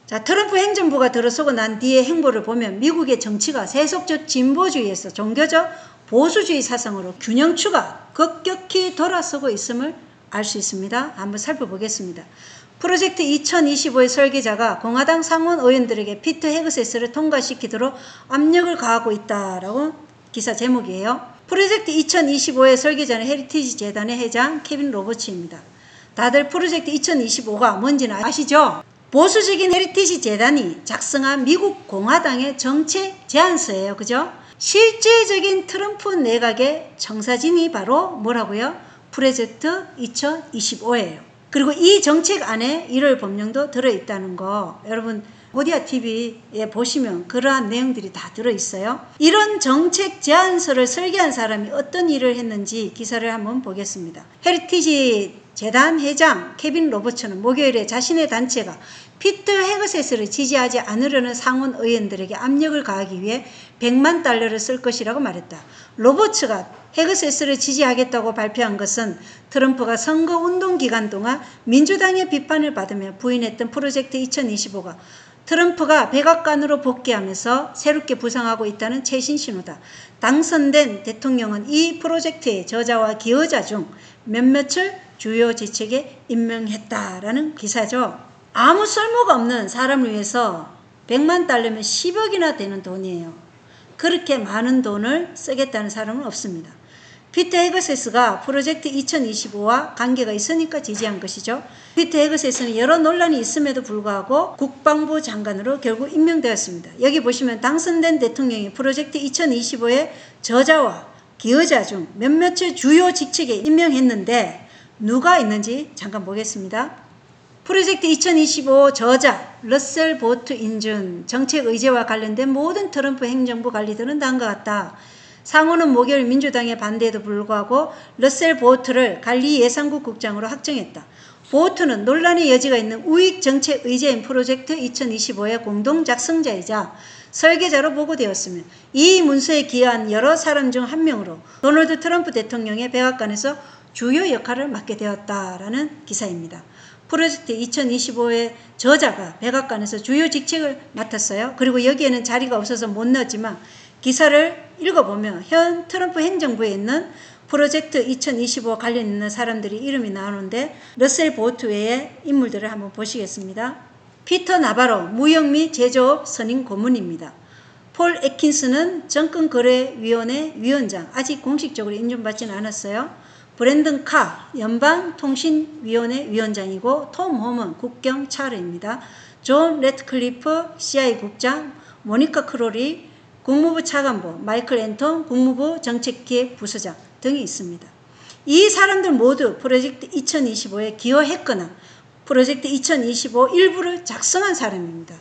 자, 트럼프 행정부가 들어서고 난 뒤의 행보를 보면 미국의 정치가 세속적 진보주의에서 종교적 보수주의 사상으로 균형추가 급격히 돌아서고 있음을 알 수 있습니다. 한번 살펴보겠습니다. 프로젝트 2025의 설계자가 공화당 상원 의원들에게 피터 헤그세스를 통과시키도록 압력을 가하고 있다라고 기사 제목이에요. 프로젝트 2025의 설계자는 헤리티지 재단의 회장 케빈 로버츠입니다. 다들 프로젝트 2025가 뭔지는 아시죠? 보수적인 헤리티지 재단이 작성한 미국 공화당의 정책 제안서예요. 그죠? 실제적인 트럼프 내각의 청사진이 바로 뭐라고요? 프로젝트 2025예요. 그리고 이 정책 안에 일요일 법령도 들어있다는 거 여러분 오디아 TV에 보시면 그러한 내용들이 다 들어있어요. 이런 정책 제안서를 설계한 사람이 어떤 일을 했는지 기사를 한번 보겠습니다. 헤리티지 재단 회장 케빈 로버츠는 목요일에 자신의 단체가 피터 헤그세스를 지지하지 않으려는 상원 의원들에게 압력을 가하기 위해 $100만 쓸 것이라고 말했다. 로버츠가 헤그세스를 지지하겠다고 발표한 것은 트럼프가 선거운동 기간 동안 민주당의 비판을 받으며 부인했던 프로젝트 2025가 트럼프가 백악관으로 복귀하면서 새롭게 부상하고 있다는 최신 신호다. 당선된 대통령은 이 프로젝트의 저자와 기여자 중 몇몇을 주요 직책에 임명했다라는 기사죠. 아무 쓸모가 없는 사람을 위해서 $100만 10억이나 되는 돈이에요. 그렇게 많은 돈을 쓰겠다는 사람은 없습니다. 피터 헤그세스가 프로젝트 2025와 관계가 있으니까 지지한 것이죠. 피터 헤그세스는 여러 논란이 있음에도 불구하고 국방부 장관으로 결국 임명되었습니다. 여기 보시면 당선된 대통령이 프로젝트 2025의 저자와 기여자 중 몇몇을 주요 직책에 임명했는데 누가 있는지 잠깐 보겠습니다. 프로젝트 2025 저자 러셀 보트 인준 정책 의제와 관련된 모든 트럼프 행정부 관리들은 다음과 같다. 상원은 목요일 민주당의 반대에도 불구하고 러셀 보트를 관리 예산국 국장으로 확정했다. 보트는 논란의 여지가 있는 우익 정책 의제인 프로젝트 2025의 공동 작성자이자 설계자로 보고되었으며 이 문서에 기여한 여러 사람 중 한 명으로 도널드 트럼프 대통령의 백악관에서 주요 역할을 맡게 되었다라는 기사입니다. 프로젝트 2025의 저자가 백악관에서 주요 직책을 맡았어요. 그리고 여기에는 자리가 없어서 못 넣었지만 기사를 읽어보면 현 트럼프 행정부에 있는 프로젝트 2025 관련 있는 사람들이 이름이 나오는데 러셀 보트 외의 인물들을 한번 보시겠습니다. 피터 나바로 무역 및 제조업 선임 고문입니다. 폴 애킨스는 정권거래위원회 위원장, 아직 공식적으로 인준받지는 않았어요. 브랜든 카 연방통신위원회 위원장이고 톰 홈은 국경 차르입니다. 존 레트클리프 CIA 국장, 모니카 크로리 국무부 차관보, 마이클 앤턴 국무부 정책기획 부서장 등이 있습니다. 이 사람들 모두 프로젝트 2025에 기여했거나 프로젝트 2025 일부를 작성한 사람입니다.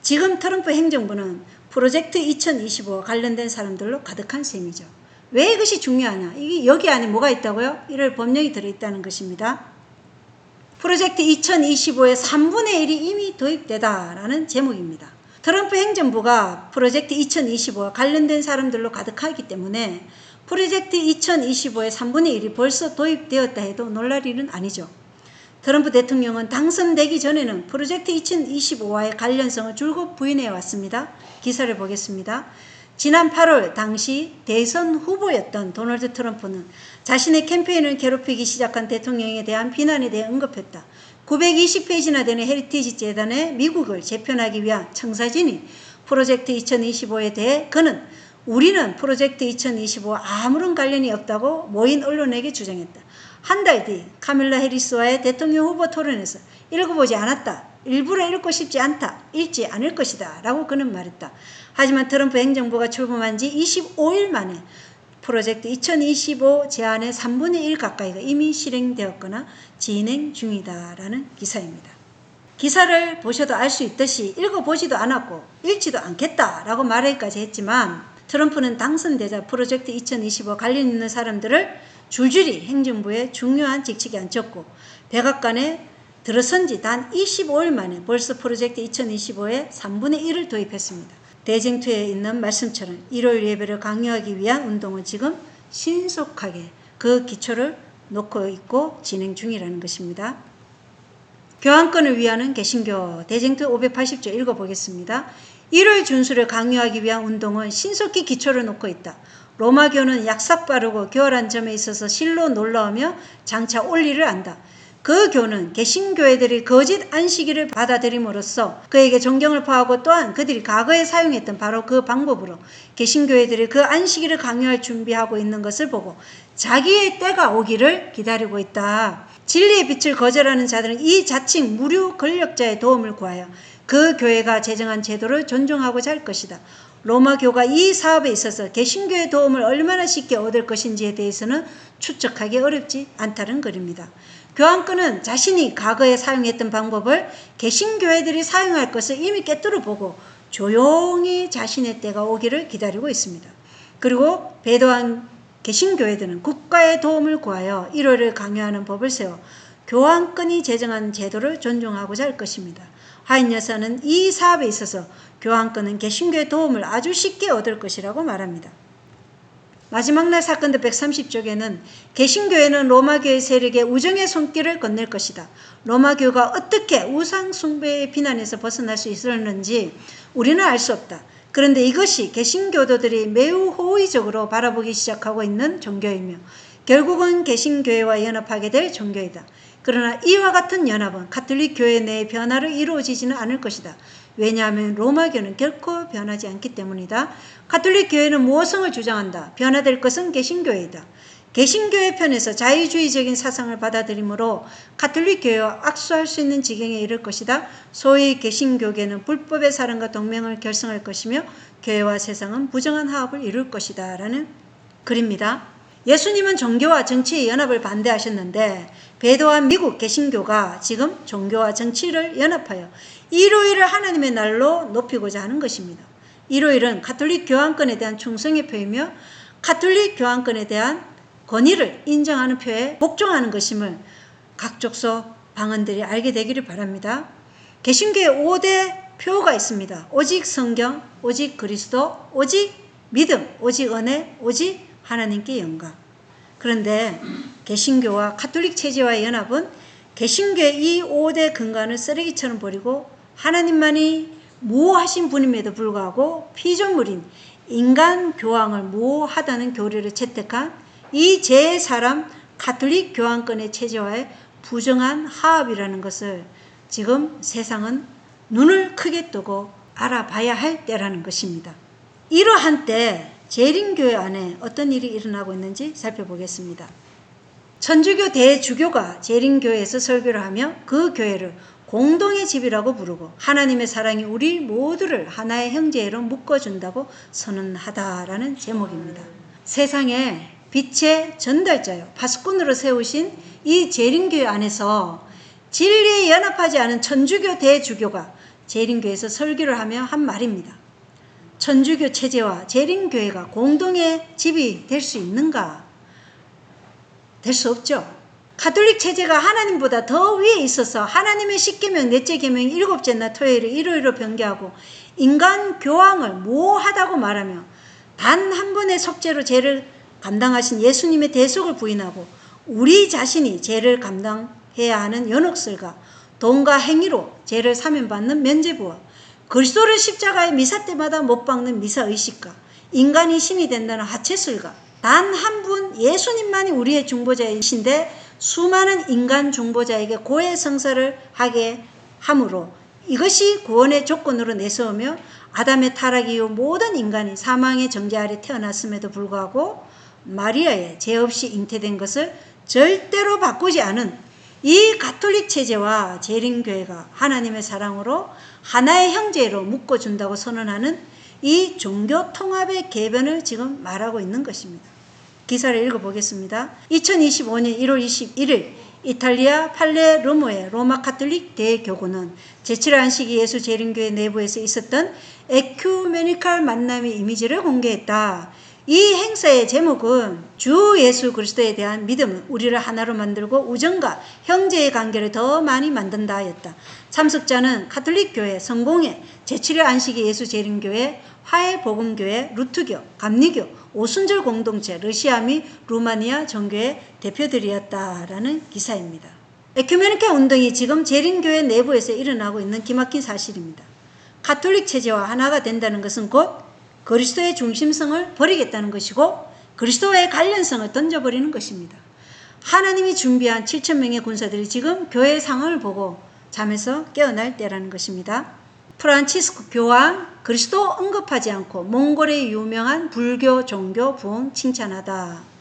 지금 트럼프 행정부는 프로젝트 2025와 관련된 사람들로 가득한 셈이죠. 왜 이것이 중요하냐? 이게 여기 안에 뭐가 있다고요? 이럴 법령이 들어있다는 것입니다. 프로젝트 2025의 3분의 1이 이미 도입되다라는 제목입니다. 트럼프 행정부가 프로젝트 2025와 관련된 사람들로 가득하기 때문에 프로젝트 2025의 3분의 1이 벌써 도입되었다 해도 놀랄 일은 아니죠. 트럼프 대통령은 당선되기 전에는 프로젝트 2025와의 관련성을 줄곧 부인해 왔습니다. 기사를 보겠습니다. 지난 8월 당시 대선 후보였던 도널드 트럼프는 자신의 캠페인을 괴롭히기 시작한 대통령에 대한 비난에 대해 언급했다. 920페이지나 되는 헤리티지 재단의 미국을 재편하기 위한 청사진인 프로젝트 2025에 대해 그는 우리는 프로젝트 2025와 아무런 관련이 없다고 모인 언론에게 주장했다. 한 달 뒤 카밀라 해리스와의 대통령 후보 토론에서 읽어보지 않았다. 일부러 읽고 싶지 않다. 읽지 않을 것이다. 라고 그는 말했다. 하지만 트럼프 행정부가 출범한 지 25일 만에 프로젝트 2025 제안의 3분의 1 가까이가 이미 실행되었거나 진행 중이다라는 기사입니다. 기사를 보셔도 알 수 있듯이 읽어보지도 않았고 읽지도 않겠다라고 말하기까지 했지만 트럼프는 당선되자 프로젝트 2025 관련 있는 사람들을 줄줄이 행정부의 중요한 직책에 앉혔고 백악관에 들어선 지 단 25일 만에 벌써 프로젝트 2025의 3분의 1을 도입했습니다. 대쟁투에 있는 말씀처럼 일요일 예배를 강요하기 위한 운동은 지금 신속하게 그 기초를 놓고 있고 진행 중이라는 것입니다. 교환권을 위하는 개신교 대쟁투 580조 읽어보겠습니다. 일요일 준수를 강요하기 위한 운동은 신속히 기초를 놓고 있다. 로마교는 약삭 빠르고 교활한 점에 있어서 실로 놀라우며 장차 올리를 안다. 그 교는 개신교회들이 거짓 안식일을 받아들임으로써 그에게 존경을 표하고 또한 그들이 과거에 사용했던 바로 그 방법으로 개신교회들이 그 안식일을 강요할 준비하고 있는 것을 보고 자기의 때가 오기를 기다리고 있다. 진리의 빛을 거절하는 자들은 이 자칭 무료 권력자의 도움을 구하여 그 교회가 제정한 제도를 존중하고자 할 것이다. 로마교가 이 사업에 있어서 개신교의 도움을 얼마나 쉽게 얻을 것인지에 대해서는 추측하기 어렵지 않다는 글입니다. 교황권은 자신이 과거에 사용했던 방법을 개신교회들이 사용할 것을 이미 꿰뚫어 보고 조용히 자신의 때가 오기를 기다리고 있습니다. 그리고 배도한 개신교회들은 국가의 도움을 구하여 일요일을 강요하는 법을 세워 교황권이 제정한 제도를 존중하고자 할 것입니다. 하인 여사는 이 사업에 있어서 교황권은 개신교의 도움을 아주 쉽게 얻을 것이라고 말합니다. 마지막 날 사건들 130쪽에는 개신교회는 로마교의 세력에 우정의 손길을 건넬 것이다. 로마교가 어떻게 우상 숭배의 비난에서 벗어날 수 있었는지 우리는 알 수 없다. 그런데 이것이 개신교도들이 매우 호의적으로 바라보기 시작하고 있는 종교이며 결국은 개신교회와 연합하게 될 종교이다. 그러나 이와 같은 연합은 가톨릭 교회 내의 변화로 이루어지지는 않을 것이다. 왜냐하면 로마교는 결코 변하지 않기 때문이다. 가톨릭 교회는 모성을 주장한다. 변화될 것은 개신교회이다. 개신교회 편에서 자유주의적인 사상을 받아들이므로 가톨릭 교회와 악수할 수 있는 지경에 이를 것이다. 소위 개신교계는 불법의 사람과 동맹을 결성할 것이며 교회와 세상은 부정한 화합을 이룰 것이다. 라는 글입니다. 예수님은 종교와 정치의 연합을 반대하셨는데 배도한 미국 개신교가 지금 종교와 정치를 연합하여 일요일을 하나님의 날로 높이고자 하는 것입니다. 일요일은 가톨릭 교황권에 대한 충성의 표이며 가톨릭 교황권에 대한 권위를 인정하는 표에 복종하는 것임을 각족소 방언들이 알게 되기를 바랍니다. 개신교의 5대 표가 있습니다. 오직 성경, 오직 그리스도, 오직 믿음, 오직 은혜, 오직 하나님께 영광. 그런데 개신교와 가톨릭 체제와의 연합은 개신교의 이 5대 근간을 쓰레기처럼 버리고 하나님만이 모호하신 분임에도 불구하고 피조물인 인간 교황을 모호하다는 교리를 채택한 이 제3 가톨릭 교황권의 체제와의 부정한 화합이라는 것을 지금 세상은 눈을 크게 뜨고 알아봐야 할 때라는 것입니다. 이러한 때 재림교회 안에 어떤 일이 일어나고 있는지 살펴보겠습니다. 천주교 대주교가 재림교회에서 설교를 하며 그 교회를 공동의 집이라고 부르고 하나님의 사랑이 우리 모두를 하나의 형제로 묶어준다고 선언하다라는 제목입니다. 세상에 빛의 전달자요 파수꾼으로 세우신 이 재림교회 안에서 진리에 연합하지 않은 천주교 대주교가 재림교회에서 설교를 하며 한 말입니다. 천주교 체제와 재림교회가 공동의 집이 될 수 있는가? 될 수 없죠. 가톨릭 체제가 하나님보다 더 위에 있어서 하나님의 10계명, 넷째 계명, 7제나 토요일을 일요일로 변개하고 인간 교황을 모호하다고 말하며 단 한 번의 속죄로 죄를 감당하신 예수님의 대속을 부인하고 우리 자신이 죄를 감당해야 하는 연옥설과 돈과 행위로 죄를 사면받는 면죄부와 그리스도를 십자가의 미사 때마다 못 박는 미사의식과 인간이 신이 된다는 하체설과 단 한 분 예수님만이 우리의 중보자이신데 수많은 인간 중보자에게 고해 성사를 하게 함으로 이것이 구원의 조건으로 내세우며 아담의 타락 이후 모든 인간이 사망의 정죄 아래 태어났음에도 불구하고 마리아의 죄 없이 잉태된 것을 절대로 바꾸지 않은 이 가톨릭 체제와 재림교회가 하나님의 사랑으로 하나의 형제로 묶어준다고 선언하는 이 종교 통합의 개변을 지금 말하고 있는 것입니다. 기사를 읽어보겠습니다. 2025년 1월 21일 이탈리아 팔레르모의 로마 가톨릭 대교구는 제7회 안식일 예수 재림교회 내부에서 있었던 에큐메니칼 만남의 이미지를 공개했다. 이 행사의 제목은 주 예수 그리스도에 대한 믿음은 우리를 하나로 만들고 우정과 형제의 관계를 더 많이 만든다 였다. 참석자는 가톨릭교회, 성공회, 제7회 안식일 예수 재림교회, 화해복음교회, 루트교, 감리교, 오순절 공동체, 러시아 및 루마니아 정교회 대표들이었다라는 기사입니다. 에큐메니칼 운동이 지금 재림교회 내부에서 일어나고 있는 기막힌 사실입니다. 가톨릭 체제와 하나가 된다는 것은 곧 그리스도의 중심성을 버리겠다는 것이고 그리스도와의 관련성을 던져버리는 것입니다. 하나님이 준비한 7,000명의 군사들이 지금 교회의 상황을 보고 잠에서 깨어날 때라는 것입니다. 프란치스코 교황 그리스도 언급하지 않고 몽골의 유명한 불교 종교 부흥 칭찬하다.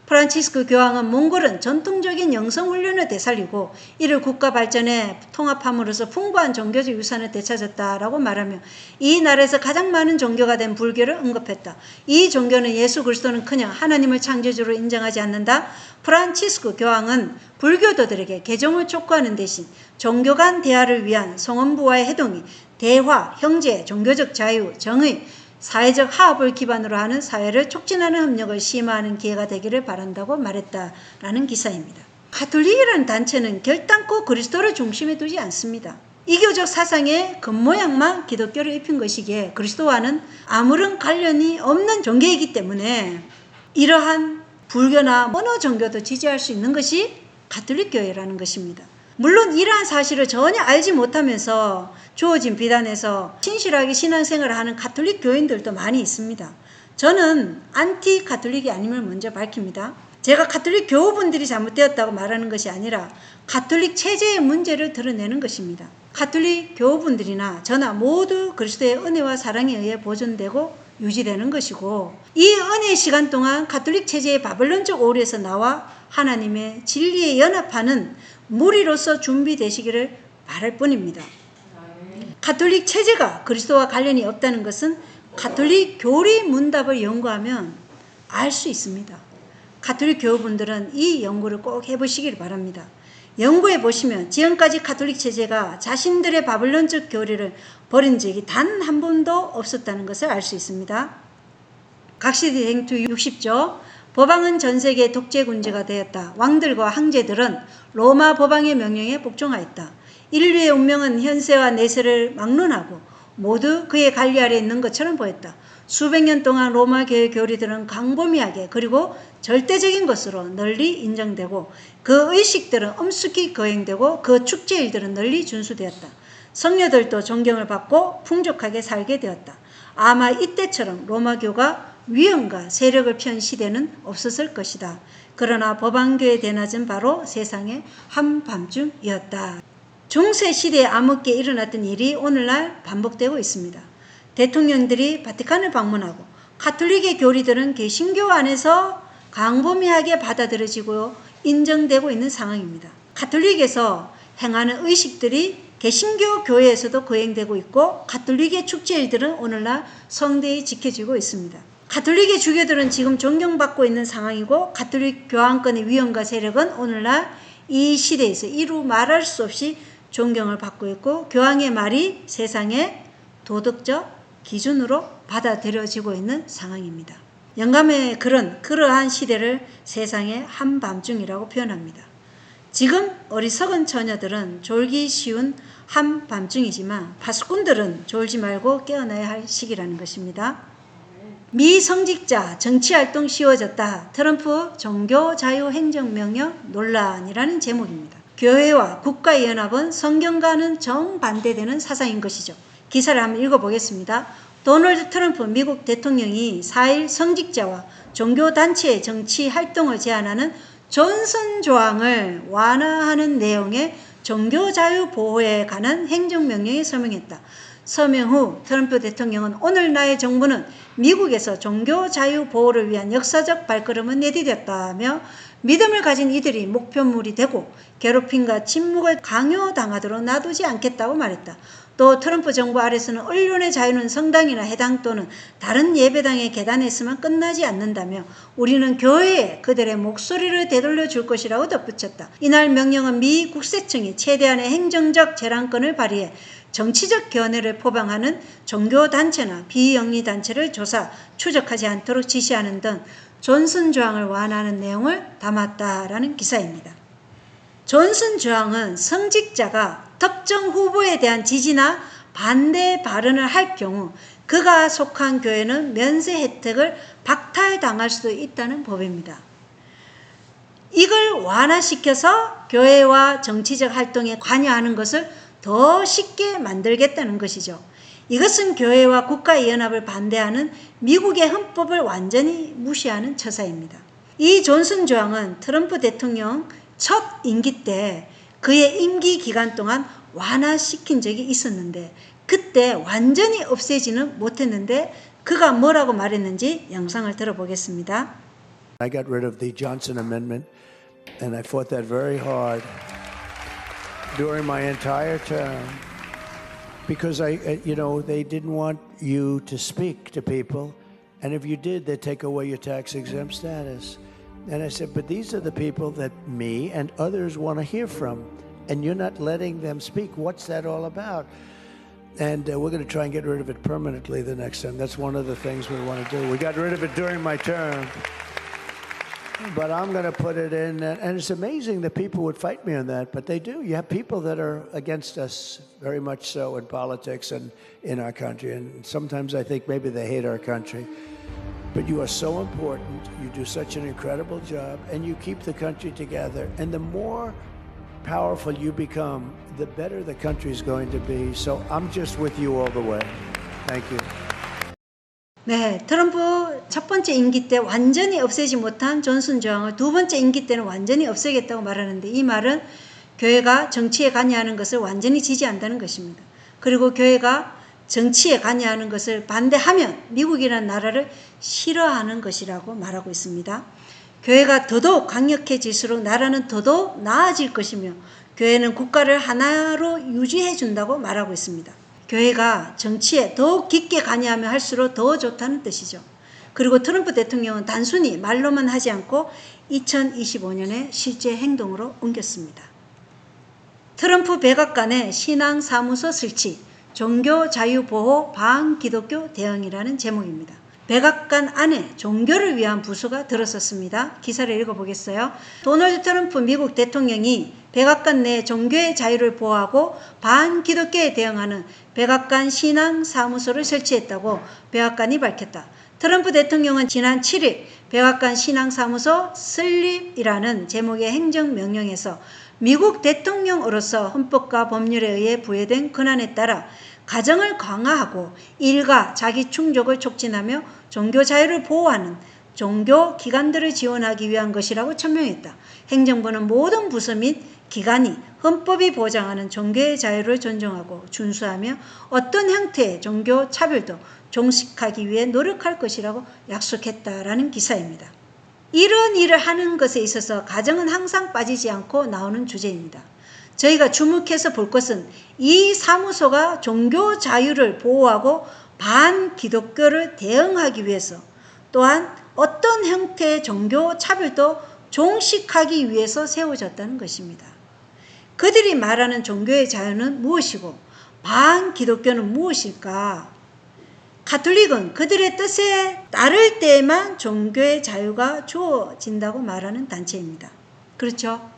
프란치스코 교황은 몽골은 전통적인 영성훈련을 되살리고 이를 국가 발전에 통합함으로써 풍부한 종교적 유산을 되찾았다라고 말하며 이 나라에서 가장 많은 종교가 된 불교를 언급했다. 이 종교는 예수 그리스도는커녕 하나님을 창조주로 인정하지 않는다. 프란치스코 교황은 불교도들에게 개종을 촉구하는 대신 종교 간 대화를 위한 성원부와의 해동이 대화, 형제, 종교적 자유, 정의, 사회적 화합을 기반으로 하는 사회를 촉진하는 협력을 심화하는 기회가 되기를 바란다고 말했다라는 기사입니다. 가톨릭이라는 단체는 결단코 그리스도를 중심에 두지 않습니다. 이교적 사상의 겉모양만 기독교를 입힌 것이기에 그리스도와는 아무런 관련이 없는 종교이기 때문에 이러한 불교나 어느 종교도 지지할 수 있는 것이 가톨릭 교회라는 것입니다. 물론 이러한 사실을 전혀 알지 못하면서 주어진 비단에서 신실하게 신앙생활을 하는 가톨릭 교인들도 많이 있습니다. 저는 안티 가톨릭이 아님을 먼저 밝힙니다. 제가 가톨릭 교우분들이 잘못되었다고 말하는 것이 아니라 가톨릭 체제의 문제를 드러내는 것입니다. 가톨릭 교우분들이나 저나 모두 그리스도의 은혜와 사랑에 의해 보존되고 유지되는 것이고 이 은혜의 시간 동안 가톨릭 체제의 바벨론적 오류에서 나와 하나님의 진리에 연합하는 무리로서 준비되시기를 바랄 뿐입니다. 가톨릭 체제가 그리스도와 관련이 없다는 것은 가톨릭 교리 문답을 연구하면 알 수 있습니다. 가톨릭 교우분들은 이 연구를 꼭 해보시길 바랍니다. 연구해 보시면 지금까지 가톨릭 체제가 자신들의 바벨론적 교리를 버린 적이 단 한 번도 없었다는 것을 알 수 있습니다. 각시대 행투 60조 법왕은 전 세계 독재 군주가 되었다. 왕들과 황제들은 로마 법왕의 명령에 복종하였다. 인류의 운명은 현세와 내세를 막론하고 모두 그의 관리 아래 있는 것처럼 보였다. 수백 년 동안 로마 교회 교리들은 광범위하게 그리고 절대적인 것으로 널리 인정되고 그 의식들은 엄숙히 거행되고 그 축제일들은 널리 준수되었다. 성녀들도 존경을 받고 풍족하게 살게 되었다. 아마 이때처럼 로마교가 위엄과 세력을 편 시대는 없었을 것이다. 그러나 법왕교의 대낮은 바로 세상의 한밤중이었다. 중세시대에 암흑기에 일어났던 일이 오늘날 반복되고 있습니다. 대통령들이 바티칸을 방문하고 가톨릭의 교리들은 개신교 안에서 광범위하게 받아들여지고 인정되고 있는 상황입니다. 가톨릭에서 행하는 의식들이 개신교 교회에서도 거행되고 있고 가톨릭의 축제일들은 오늘날 성대히 지켜지고 있습니다. 가톨릭의 주교들은 지금 존경받고 있는 상황이고 가톨릭 교황권의 위엄과 세력은 오늘날 이 시대에서 이루 말할 수 없이 존경을 받고 있고 교황의 말이 세상의 도덕적 기준으로 받아들여지고 있는 상황입니다. 영감의 글은 그러한 시대를 세상의 한밤중이라고 표현합니다. 지금 어리석은 처녀들은 졸기 쉬운 한밤중이지만 파수꾼들은 졸지 말고 깨어나야 할 시기라는 것입니다. 미성직자 정치활동 쉬워졌다. 트럼프 종교자유행정명령 논란이라는 제목입니다. 교회와 국가연합은 성경과는 정반대되는 사상인 것이죠. 기사를 한번 읽어보겠습니다. 도널드 트럼프 미국 대통령이 4일 성직자와 종교단체의 정치활동을 제한하는 존슨 조항을 완화하는 내용의 종교자유 보호에 관한 행정명령에 서명했다. 서명 후 트럼프 대통령은 오늘 나의 정부는 미국에서 종교자유 보호를 위한 역사적 발걸음을 내디뎠다며 믿음을 가진 이들이 목표물이 되고 괴롭힘과 침묵을 강요당하도록 놔두지 않겠다고 말했다. 또 트럼프 정부 아래서는 언론의 자유는 성당이나 해당 또는 다른 예배당의 계단에서만 끝나지 않는다며 우리는 교회에 그들의 목소리를 되돌려 줄 것이라고 덧붙였다. 이날 명령은 미 국세청이 최대한의 행정적 재량권을 발휘해 정치적 견해를 포방하는 종교단체나 비영리단체를 조사, 추적하지 않도록 지시하는 등 존슨 조항을 완화하는 내용을 담았다라는 기사입니다. 존슨 조항은 성직자가 특정 후보에 대한 지지나 반대 발언을 할 경우 그가 속한 교회는 면세 혜택을 박탈당할 수도 있다는 법입니다. 이걸 완화시켜서 교회와 정치적 활동에 관여하는 것을 더 쉽게 만들겠다는 것이죠. 이것은 교회와 국가의 연합을 반대하는 미국의 헌법을 완전히 무시하는 처사입니다. 이 존슨 조항은 트럼프 대통령 첫 임기 때 그의 임기 기간 동안 완화시킨 적이 있었는데 그때 완전히 없애지는 못했는데 그가 뭐라고 말했는지 영상을 들어보겠습니다. I got rid of the Johnson Amendment and I fought that very hard during my entire term because they didn't want you to speak to people, and if you did, they'd take away your tax exempt status. And I said, but these are the people that me and others want to hear from, and you're not letting them speak. What's that all about? And we're going to try and get rid of it permanently the next time. That's one of the things we want to do. We got rid of it during my term, but I'm going to put it in. And it's amazing that people would fight me on that, but they do. You have people that are against us, very much so, in politics and in our country. And sometimes I think maybe they hate our country. But you are so important. You do such an incredible job, and you keep the country together. And the more powerful you become, the better the country is going to be. So I'm just with you all the way. Thank you. 네, 트럼프 첫 번째 임기 때 완전히 없애지 못한 존슨 조항을 두 번째 임기 때는 완전히 없애겠다고 말하는데 이 말은 교회가 정치에 관여하는 것을 완전히 지지한다는 것입니다. 그리고 교회가 정치에 관여하는 것을 반대하면 미국이라는 나라를 싫어하는 것이라고 말하고 있습니다. 교회가 더더욱 강력해질수록 나라는 더더욱 나아질 것이며 교회는 국가를 하나로 유지해 준다고 말하고 있습니다. 교회가 정치에 더욱 깊게 관여하면 할수록 더 좋다는 뜻이죠. 그리고 트럼프 대통령은 단순히 말로만 하지 않고 2025년에 실제 행동으로 옮겼습니다. 트럼프 백악관의 신앙사무소 설치, 종교자유보호 반기독교 대응이라는 제목입니다. 백악관 안에 종교를 위한 부서가 들어섰습니다. 기사를 읽어보겠어요. 도널드 트럼프 미국 대통령이 백악관 내 종교의 자유를 보호하고 반기독교에 대응하는 백악관 신앙사무소를 설치했다고 백악관이 밝혔다. 트럼프 대통령은 지난 7일 백악관 신앙사무소 설립이라는 제목의 행정명령에서 미국 대통령으로서 헌법과 법률에 의해 부여된 권한에 따라 가정을 강화하고 일가 자기 충족을 촉진하며 종교 자유를 보호하는 종교 기관들을 지원하기 위한 것이라고 천명했다. 행정부는 모든 부서 및 기관이 헌법이 보장하는 종교의 자유를 존중하고 준수하며 어떤 형태의 종교 차별도 종식하기 위해 노력할 것이라고 약속했다라는 기사입니다. 이런 일을 하는 것에 있어서 가정은 항상 빠지지 않고 나오는 주제입니다. 저희가 주목해서 볼 것은 이 사무소가 종교 자유를 보호하고 반기독교를 대응하기 위해서 또한 어떤 형태의 종교 차별도 종식하기 위해서 세워졌다는 것입니다. 그들이 말하는 종교의 자유는 무엇이고 반기독교는 무엇일까? 가톨릭은 그들의 뜻에 따를 때에만 종교의 자유가 주어진다고 말하는 단체입니다. 그렇죠?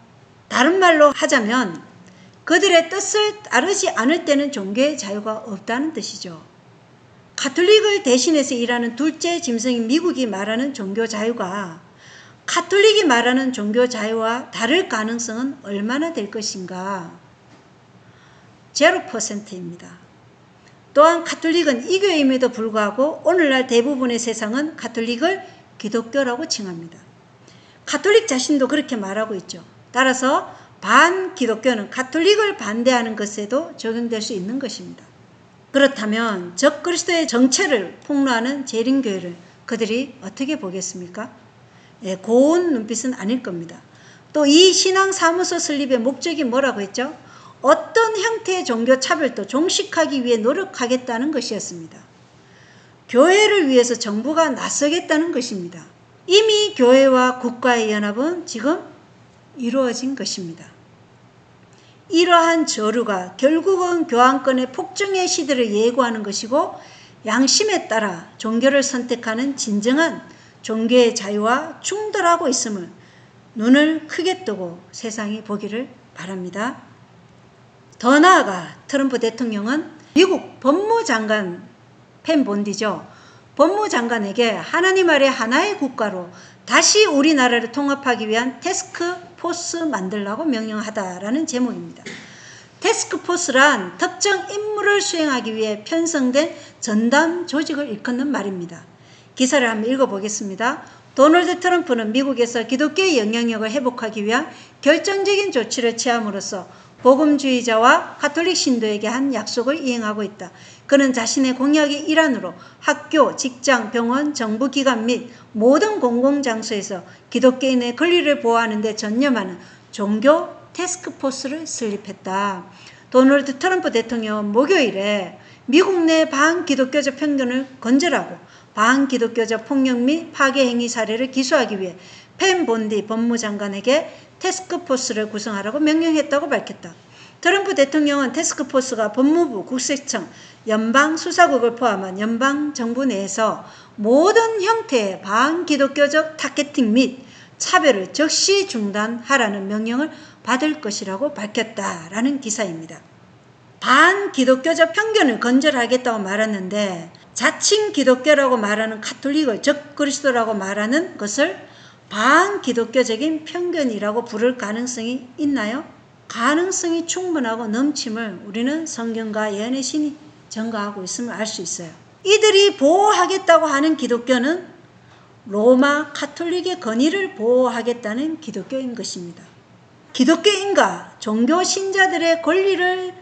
다른 말로 하자면 그들의 뜻을 따르지 않을 때는 종교의 자유가 없다는 뜻이죠. 가톨릭을 대신해서 일하는 둘째 짐승인 미국이 말하는 종교 자유가 가톨릭이 말하는 종교 자유와 다를 가능성은 얼마나 될 것인가? 0%입니다. 또한 가톨릭은 이교임에도 불구하고 오늘날 대부분의 세상은 가톨릭을 기독교라고 칭합니다. 가톨릭 자신도 그렇게 말하고 있죠. 따라서 반기독교는 가톨릭을 반대하는 것에도 적용될 수 있는 것입니다. 그렇다면 적그리스도의 정체를 폭로하는 재림교회를 그들이 어떻게 보겠습니까? 고운 눈빛은 아닐 겁니다. 또 이 신앙사무소 설립의 목적이 뭐라고 했죠? 어떤 형태의 종교 차별도 종식하기 위해 노력하겠다는 것이었습니다. 교회를 위해서 정부가 나서겠다는 것입니다. 이미 교회와 국가의 연합은 지금 이루어진 것입니다. 이러한 저류가 결국은 교황권의 폭정의 시대를 예고하는 것이고 양심에 따라 종교를 선택하는 진정한 종교의 자유와 충돌하고 있음을 눈을 크게 뜨고 세상이 보기를 바랍니다. 더 나아가 트럼프 대통령은 미국 법무장관 펜 본디죠. 법무장관에게 하나님 아래 하나의 국가로 다시 우리나라를 통합하기 위한 태스크포스 만들라고 명령하다라는 제목입니다. 태스크포스란 특정 임무를 수행하기 위해 편성된 전담 조직을 일컫는 말입니다. 기사를 한번 읽어보겠습니다. 도널드 트럼프는 미국에서 기독교의 영향력을 회복하기 위한 결정적인 조치를 취함으로써 복음주의자와 가톨릭 신도에게 한 약속을 이행하고 있다. 그는 자신의 공약의 일환으로 학교, 직장, 병원, 정부기관 및 모든 공공장소에서 기독교인의 권리를 보호하는 데 전념하는 종교 태스크포스를 설립했다. 도널드 트럼프 대통령은 목요일에 미국 내 반기독교적 편견을 건절하고 반기독교적 폭력 및 파괴 행위 사례를 기소하기 위해 펜 본디 법무장관에게 태스크포스를 구성하라고 명령했다고 밝혔다. 트럼프 대통령은 태스크포스가 법무부, 국세청, 연방수사국을 포함한 연방정부 내에서 모든 형태의 반기독교적 타겟팅 및 차별을 즉시 중단하라는 명령을 받을 것이라고 밝혔다라는 기사입니다. 반기독교적 편견을 건절하겠다고 말했는데 자칭 기독교라고 말하는 가톨릭을 적그리스도라고 말하는 것을 반기독교적인 편견이라고 부를 가능성이 있나요? 가능성이 충분하고 넘침을 우리는 성경과 예언의 신이 증거하고 있음을 알 수 있어요. 이들이 보호하겠다고 하는 기독교는 로마 가톨릭의 권위를 보호하겠다는 기독교인 것입니다. 기독교인과 종교 신자들의 권리를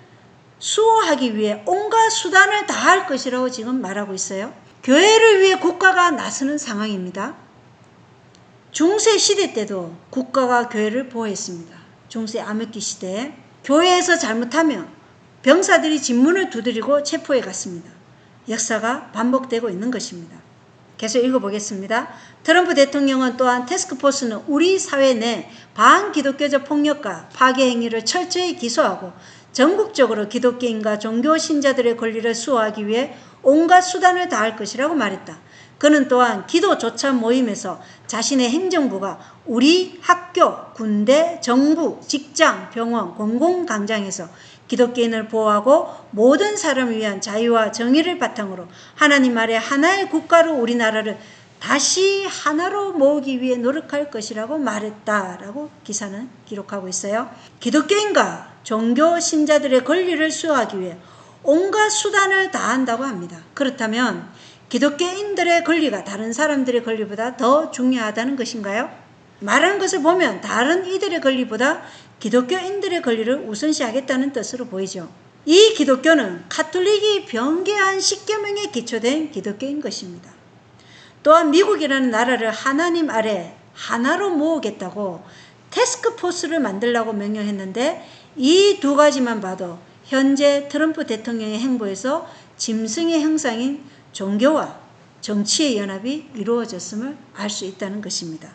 수호하기 위해 온갖 수단을 다할 것이라고 지금 말하고 있어요. 교회를 위해 국가가 나서는 상황입니다. 중세 시대 때도 국가가 교회를 보호했습니다. 중세 암흑기 시대에 교회에서 잘못하면 병사들이 진문을 두드리고 체포해 갔습니다. 역사가 반복되고 있는 것입니다. 계속 읽어보겠습니다. 트럼프 대통령은 또한 태스크포스는 우리 사회 내 반기독교적 폭력과 파괴 행위를 철저히 기소하고 전국적으로 기독교인과 종교 신자들의 권리를 수호하기 위해 온갖 수단을 다할 것이라고 말했다. 그는 또한 기도 조차 모임에서 자신의 행정부가 우리 학교, 군대, 정부, 직장, 병원, 공공광장에서 기독교인을 보호하고 모든 사람을 위한 자유와 정의를 바탕으로 하나님 아래 하나의 국가로 우리나라를 다시 하나로 모으기 위해 노력할 것이라고 말했다라고 기사는 기록하고 있어요. 기독교인과 종교 신자들의 권리를 수호하기 위해 온갖 수단을 다한다고 합니다. 그렇다면 기독교인들의 권리가 다른 사람들의 권리보다 더 중요하다는 것인가요? 말하는 것을 보면 다른 이들의 권리보다 기독교인들의 권리를 우선시하겠다는 뜻으로 보이죠. 이 기독교는 가톨릭이 변개한 십계명에 기초된 기독교인 것입니다. 또한 미국이라는 나라를 하나님 아래 하나로 모으겠다고 태스크포스를 만들라고 명령했는데 이 두 가지만 봐도 현재 트럼프 대통령의 행보에서 짐승의 형상인 종교와 정치의 연합이 이루어졌음을 알 수 있다는 것입니다.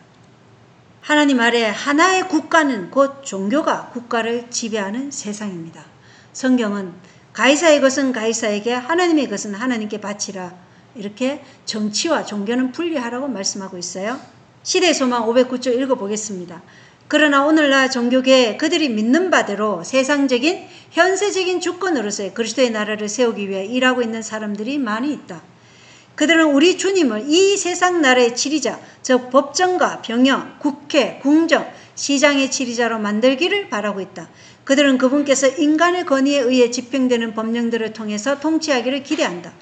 하나님 아래 하나의 국가는 곧 종교가 국가를 지배하는 세상입니다. 성경은 가이사의 것은 가이사에게 하나님의 것은 하나님께 바치라 이렇게 정치와 종교는 분리하라고 말씀하고 있어요. 시대의 소망 509쪽 읽어보겠습니다. 그러나 오늘날 종교계에 그들이 믿는 바대로 세상적인 현세적인 주권으로서의 그리스도의 나라를 세우기 위해 일하고 있는 사람들이 많이 있다. 그들은 우리 주님을 이 세상 나라의 치리자, 즉 법정과 병영, 국회, 궁정, 시장의 치리자로 만들기를 바라고 있다. 그들은 그분께서 인간의 권위에 의해 집행되는 법령들을 통해서 통치하기를 기대한다.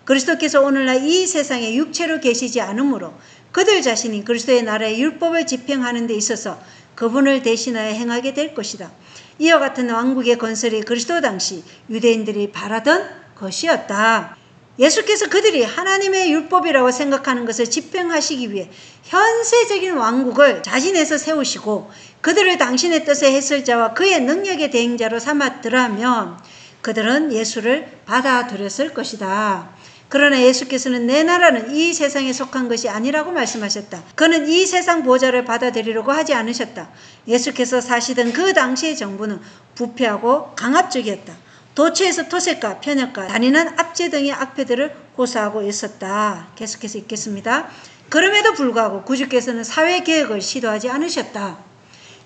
그리스도께서 오늘날 이 세상에 육체로 계시지 않으므로 그들 자신이 그리스도의 나라의 율법을 집행하는 데 있어서 그분을 대신하여 행하게 될 것이다. 이와 같은 왕국의 건설이 그리스도 당시 유대인들이 바라던 것이었다. 예수께서 그들이 하나님의 율법이라고 생각하는 것을 집행하시기 위해 현세적인 왕국을 자진해서 세우시고 그들을 당신의 뜻에 했을 자와 그의 능력의 대행자로 삼았더라면 그들은 예수를 받아들였을 것이다. 그러나 예수께서는 내 나라는 이 세상에 속한 것이 아니라고 말씀하셨다. 그는 이 세상 보좌를 받아들이려고 하지 않으셨다. 예수께서 사시던 그 당시의 정부는 부패하고 강압적이었다. 도처에서 토색과 편협과 잔인한 압제 등의 악패들을 호소하고 있었다. 계속해서 읽겠습니다. 그럼에도 불구하고 구주께서는 사회개혁을 시도하지 않으셨다.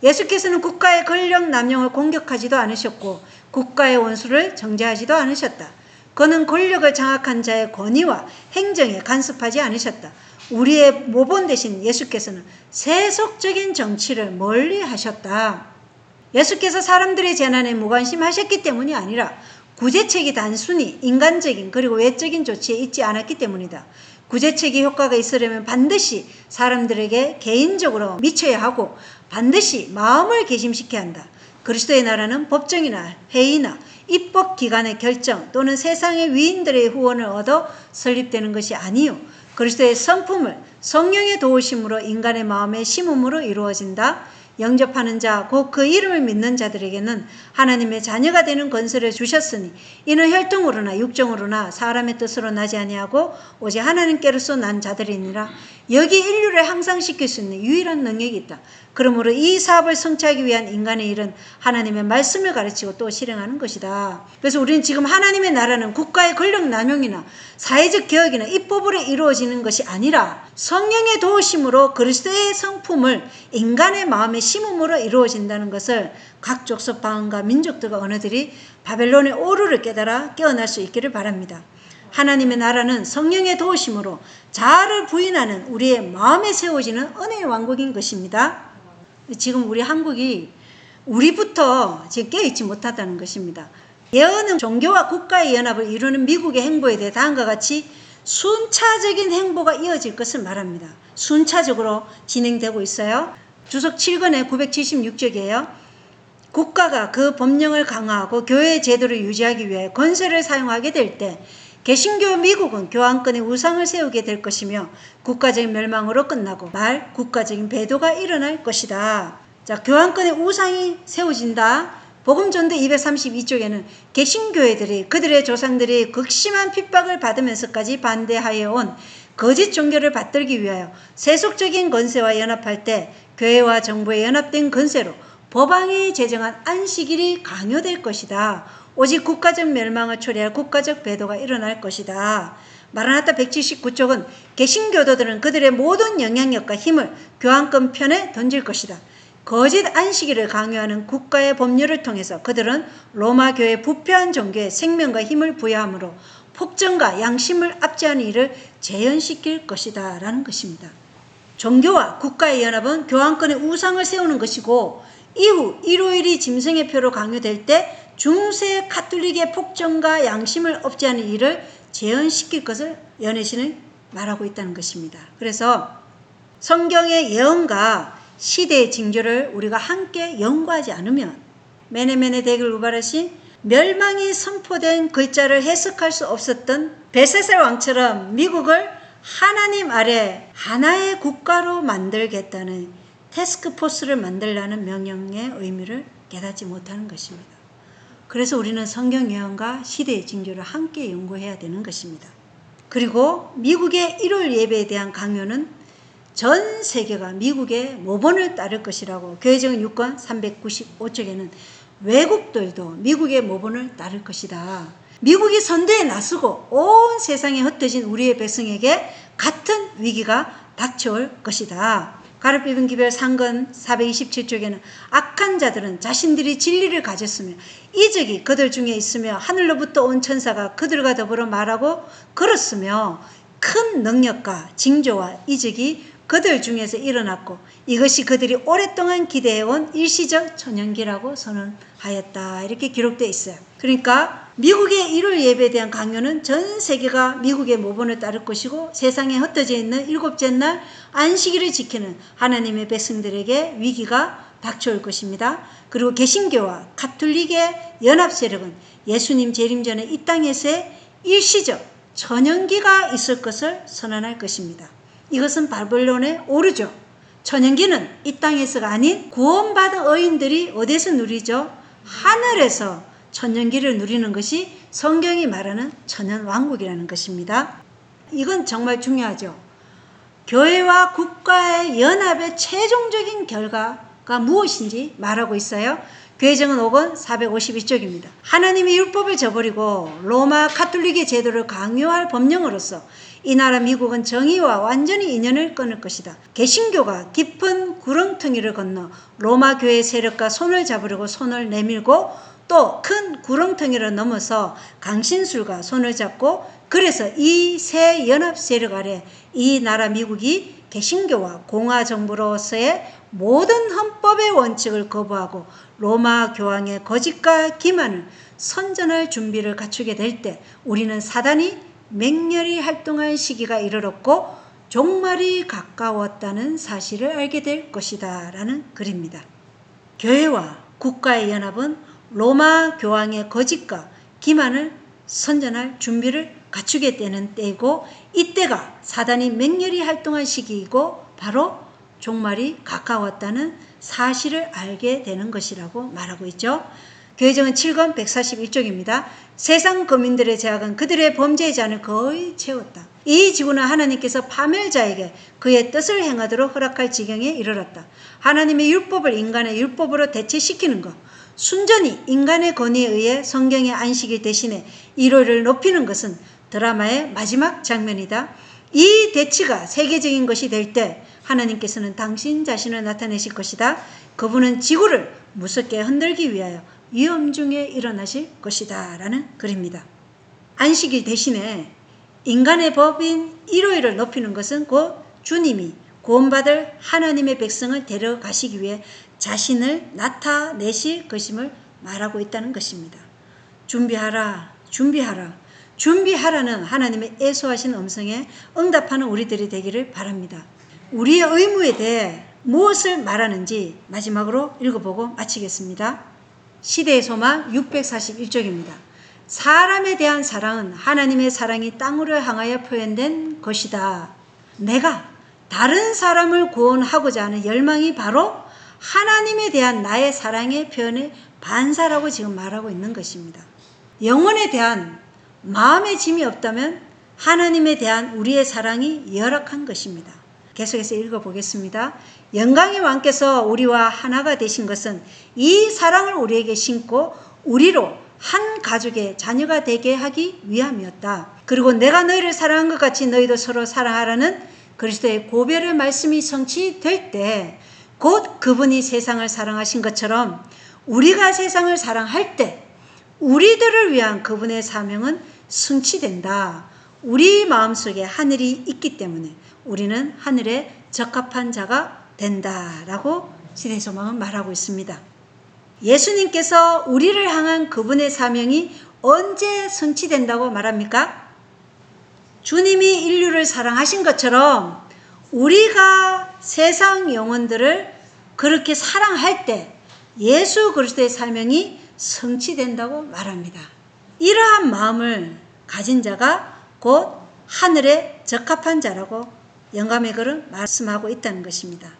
예수께서는 국가의 권력 남용을 공격하지도 않으셨고 국가의 원수를 정죄하지도 않으셨다. 그는 권력을 장악한 자의 권위와 행정에 간섭하지 않으셨다. 우리의 모본 대신 예수께서는 세속적인 정치를 멀리 하셨다. 예수께서 사람들의 재난에 무관심하셨기 때문이 아니라 구제책이 단순히 인간적인 그리고 외적인 조치에 있지 않았기 때문이다. 구제책이 효과가 있으려면 반드시 사람들에게 개인적으로 미쳐야 하고 반드시 마음을 개심시켜야 한다. 그리스도의 나라는 법정이나 회의나 입법기관의 결정 또는 세상의 위인들의 후원을 얻어 설립되는 것이 아니요 그리스도의 성품을 성령의 도우심으로 인간의 마음에 심음으로 이루어진다. 영접하는 자, 곧 그 이름을 믿는 자들에게는 하나님의 자녀가 되는 권세를 주셨으니 이는 혈통으로나 육정으로나 사람의 뜻으로 나지 아니하고 오직 하나님께로서 난 자들이니라. 여기 인류를 향상시킬 수 있는 유일한 능력이 있다. 그러므로 이 사업을 성취하기 위한 인간의 일은 하나님의 말씀을 가르치고 또 실행하는 것이다. 그래서 우리는 지금 하나님의 나라는 국가의 권력 남용이나 사회적 개혁이나 입법으로 이루어지는 것이 아니라 성령의 도우심으로 그리스도의 성품을 인간의 마음에 심음으로 이루어진다는 것을 각 족속 방언과 민족들과 언어들이 바벨론의 오류를 깨달아 깨어날 수 있기를 바랍니다. 하나님의 나라는 성령의 도우심으로 자아를 부인하는 우리의 마음에 세워지는 은혜의 왕국인 것입니다. 지금 우리 한국이 우리부터 지금 깨어있지 못하다는 것입니다. 예언은 종교와 국가의 연합을 이루는 미국의 행보에 대해 다음과 같이 순차적인 행보가 이어질 것을 말합니다. 순차적으로 진행되고 있어요. 주석 7권의 976쪽이에요. 국가가 그 법령을 강화하고 교회의 제도를 유지하기 위해 권세를 사용하게 될 때 개신교 미국은 교황권의 우상을 세우게 될 것이며 국가적인 멸망으로 끝나고 말 국가적인 배도가 일어날 것이다. 자, 교황권의 우상이 세워진다. 복음전도 232쪽에는 개신교회들이 그들의 조상들이 극심한 핍박을 받으면서까지 반대하여 온 거짓 종교를 받들기 위하여 세속적인 권세와 연합할 때 교회와 정부의 연합된 권세로 법왕이 제정한 안식일이 강요될 것이다. 오직 국가적 멸망을 초래할 국가적 배도가 일어날 것이다. 마라나타 179쪽은 개신교도들은 그들의 모든 영향력과 힘을 교황권 편에 던질 것이다. 거짓 안식일을 강요하는 국가의 법률을 통해서 그들은 로마 교회 부패한 종교에 생명과 힘을 부여함으로 폭정과 양심을 압제하는 일을 재현시킬 것이다 라는 것입니다. 종교와 국가의 연합은 교황권의 우상을 세우는 것이고 이후 일요일이 짐승의 표로 강요될 때 중세 가톨릭의 폭정과 양심을 억제하는 일을 재현시킬 것을 연애신은 말하고 있다는 것입니다. 그래서 성경의 예언과 시대의 징조를 우리가 함께 연구하지 않으면 메네메네 대교를 유발하신 멸망이 선포된 글자를 해석할 수 없었던 벨사살 왕처럼 미국을 하나님 아래 하나의 국가로 만들겠다는 태스크포스를 만들라는 명령의 의미를 깨닫지 못하는 것입니다. 그래서 우리는 성경 예언과 시대의 징조를 함께 연구해야 되는 것입니다. 그리고 미국의 일요일 예배에 대한 강요는 전 세계가 미국의 모본을 따를 것이라고 교회적인 6권 395쪽에는 외국들도 미국의 모본을 따를 것이다. 미국이 선두에 나서고 온 세상에 흩어진 우리의 백성에게 같은 위기가 닥쳐올 것이다. 가르비분 기별 상근 427쪽에는 악한 자들은 자신들이 진리를 가졌으며 이적이 그들 중에 있으며 하늘로부터 온 천사가 그들과 더불어 말하고 걸었으며 큰 능력과 징조와 이적이 그들 중에서 일어났고 이것이 그들이 오랫동안 기대해온 일시적 천연기라고 선언하였다. 이렇게 기록되어 있어요. 그러니까 미국의 1월 예배에 대한 강요는 전 세계가 미국의 모본을 따를 것이고 세상에 흩어져 있는 일곱째 날 안식일을 지키는 하나님의 백성들에게 위기가 닥쳐올 것입니다. 그리고 개신교와 가톨릭의 연합 세력은 예수님 재림 전에 이 땅에서의 일시적 천연기가 있을 것을 선언할 것입니다. 이것은 바벨론의 오르죠. 천연기는 이 땅에서가 아닌 구원받은 의인들이 어디서 누리죠? 하늘에서 천연기를 누리는 것이 성경이 말하는 천연왕국이라는 것입니다. 이건 정말 중요하죠. 교회와 국가의 연합의 최종적인 결과가 무엇인지 말하고 있어요. 교회정은 5권 452쪽입니다. 하나님의 율법을 저버리고 로마 가톨릭의 제도를 강요할 법령으로서 이 나라 미국은 정의와 완전히 인연을 끊을 것이다. 개신교가 깊은 구렁텅이를 건너 로마 교회 세력과 손을 잡으려고 손을 내밀고 또 큰 구렁텅이를 넘어서 강신술과 손을 잡고 그래서 이 새 연합 세력 아래 이 나라 미국이 개신교와 공화정부로서의 모든 헌법의 원칙을 거부하고 로마 교황의 거짓과 기만을 선전할 준비를 갖추게 될 때 우리는 사단이 맹렬히 활동할 시기가 이르렀고 종말이 가까웠다는 사실을 알게 될 것이다 라는 글입니다. 교회와 국가의 연합은 로마 교황의 거짓과 기만을 선전할 준비를 갖추게 되는 때이고 이때가 사단이 맹렬히 활동할 시기이고 바로 종말이 가까웠다는 사실을 알게 되는 것이라고 말하고 있죠. 교회정은 7권 141쪽입니다. 세상 거민들의 죄악은 그들의 범죄의 잔을 거의 채웠다. 이 지구는 하나님께서 파멸자에게 그의 뜻을 행하도록 허락할 지경에 이르렀다. 하나님의 율법을 인간의 율법으로 대체시키는 것, 순전히 인간의 권위에 의해 성경의 안식일 대신에 일요일을 높이는 것은 드라마의 마지막 장면이다. 이 대치가 세계적인 것이 될 때 하나님께서는 당신 자신을 나타내실 것이다. 그분은 지구를 무섭게 흔들기 위하여 위험 중에 일어나실 것이다 라는 글입니다. 안식일 대신에 인간의 법인 일요일을 높이는 것은 곧 주님이 구원받을 하나님의 백성을 데려가시기 위해 자신을 나타내실 것임을 말하고 있다는 것입니다. 준비하라, 준비하라. 준비하라는 하나님의 애소하신 음성에 응답하는 우리들이 되기를 바랍니다. 우리의 의무에 대해 무엇을 말하는지 마지막으로 읽어보고 마치겠습니다. 시대의 소망 641쪽입니다. 사람에 대한 사랑은 하나님의 사랑이 땅으로 향하여 표현된 것이다. 내가 다른 사람을 구원하고자 하는 열망이 바로 하나님에 대한 나의 사랑의 표현의 반사라고 지금 말하고 있는 것입니다. 영혼에 대한 마음의 짐이 없다면 하나님에 대한 우리의 사랑이 열악한 것입니다. 계속해서 읽어보겠습니다. 영광의 왕께서 우리와 하나가 되신 것은 이 사랑을 우리에게 심고 우리로 한 가족의 자녀가 되게 하기 위함이었다. 그리고 내가 너희를 사랑한 것 같이 너희도 서로 사랑하라는 그리스도의 고별의 말씀이 성취될 때 곧 그분이 세상을 사랑하신 것처럼 우리가 세상을 사랑할 때 우리들을 위한 그분의 사명은 성취된다. 우리 마음속에 하늘이 있기 때문에 우리는 하늘에 적합한 자가 된다라고 시대소망은 말하고 있습니다. 예수님께서 우리를 향한 그분의 사명이 언제 성취된다고 말합니까? 주님이 인류를 사랑하신 것처럼 우리가 세상 영혼들을 그렇게 사랑할 때 예수 그리스도의 사명이 성취된다고 말합니다. 이러한 마음을 가진 자가 곧 하늘에 적합한 자라고 영감의 글은 말씀하고 있다는 것입니다.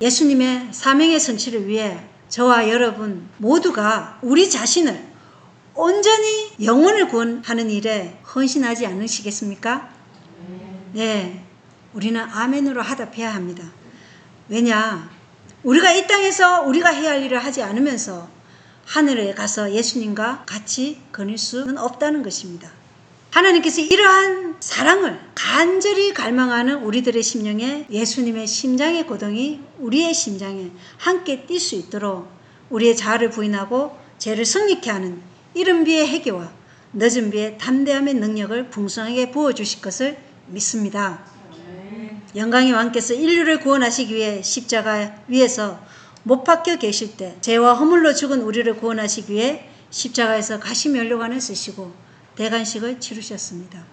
예수님의 사명의 성취를 위해 저와 여러분 모두가 우리 자신을 온전히 영혼을 구원하는 일에 헌신하지 않으시겠습니까? 네, 우리는 아멘으로 하답해야 합니다. 왜냐? 우리가 이 땅에서 우리가 해야 할 일을 하지 않으면서 하늘에 가서 예수님과 같이 거닐 수는 없다는 것입니다. 하나님께서 이러한 사랑을 간절히 갈망하는 우리들의 심령에 예수님의 심장의 고동이 우리의 심장에 함께 뛸 수 있도록 우리의 자아를 부인하고 죄를 성립케 하는 이른 비의 회개와 늦은 비의 담대함의 능력을 풍성하게 부어주실 것을 믿습니다. 영광의 왕께서 인류를 구원하시기 위해 십자가 위에서 못 박혀 계실 때 죄와 허물로 죽은 우리를 구원하시기 위해 십자가에서 가시면류관을 쓰시고 대관식을 치르셨습니다.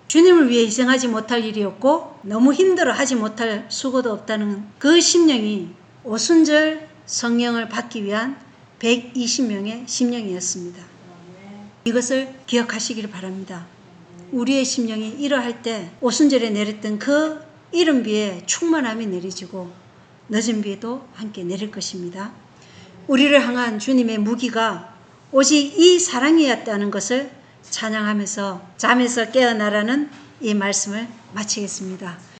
주님을 위해 희생하지 못할 일이 없고 너무 힘들어하지 못할 수고도 없다는 그 심령이 오순절 성령을 받기 위한 120명의 심령이었습니다. 이것을 기억하시기를 바랍니다. 우리의 심령이 이러할 때 오순절에 내렸던 그 이른 비에 충만함이 내려지고 늦은 비에도 함께 내릴 것입니다. 우리를 향한 주님의 무기가 오직 이 사랑이었다는 것을 찬양하면서 잠에서 깨어나라는 이 말씀을 마치겠습니다.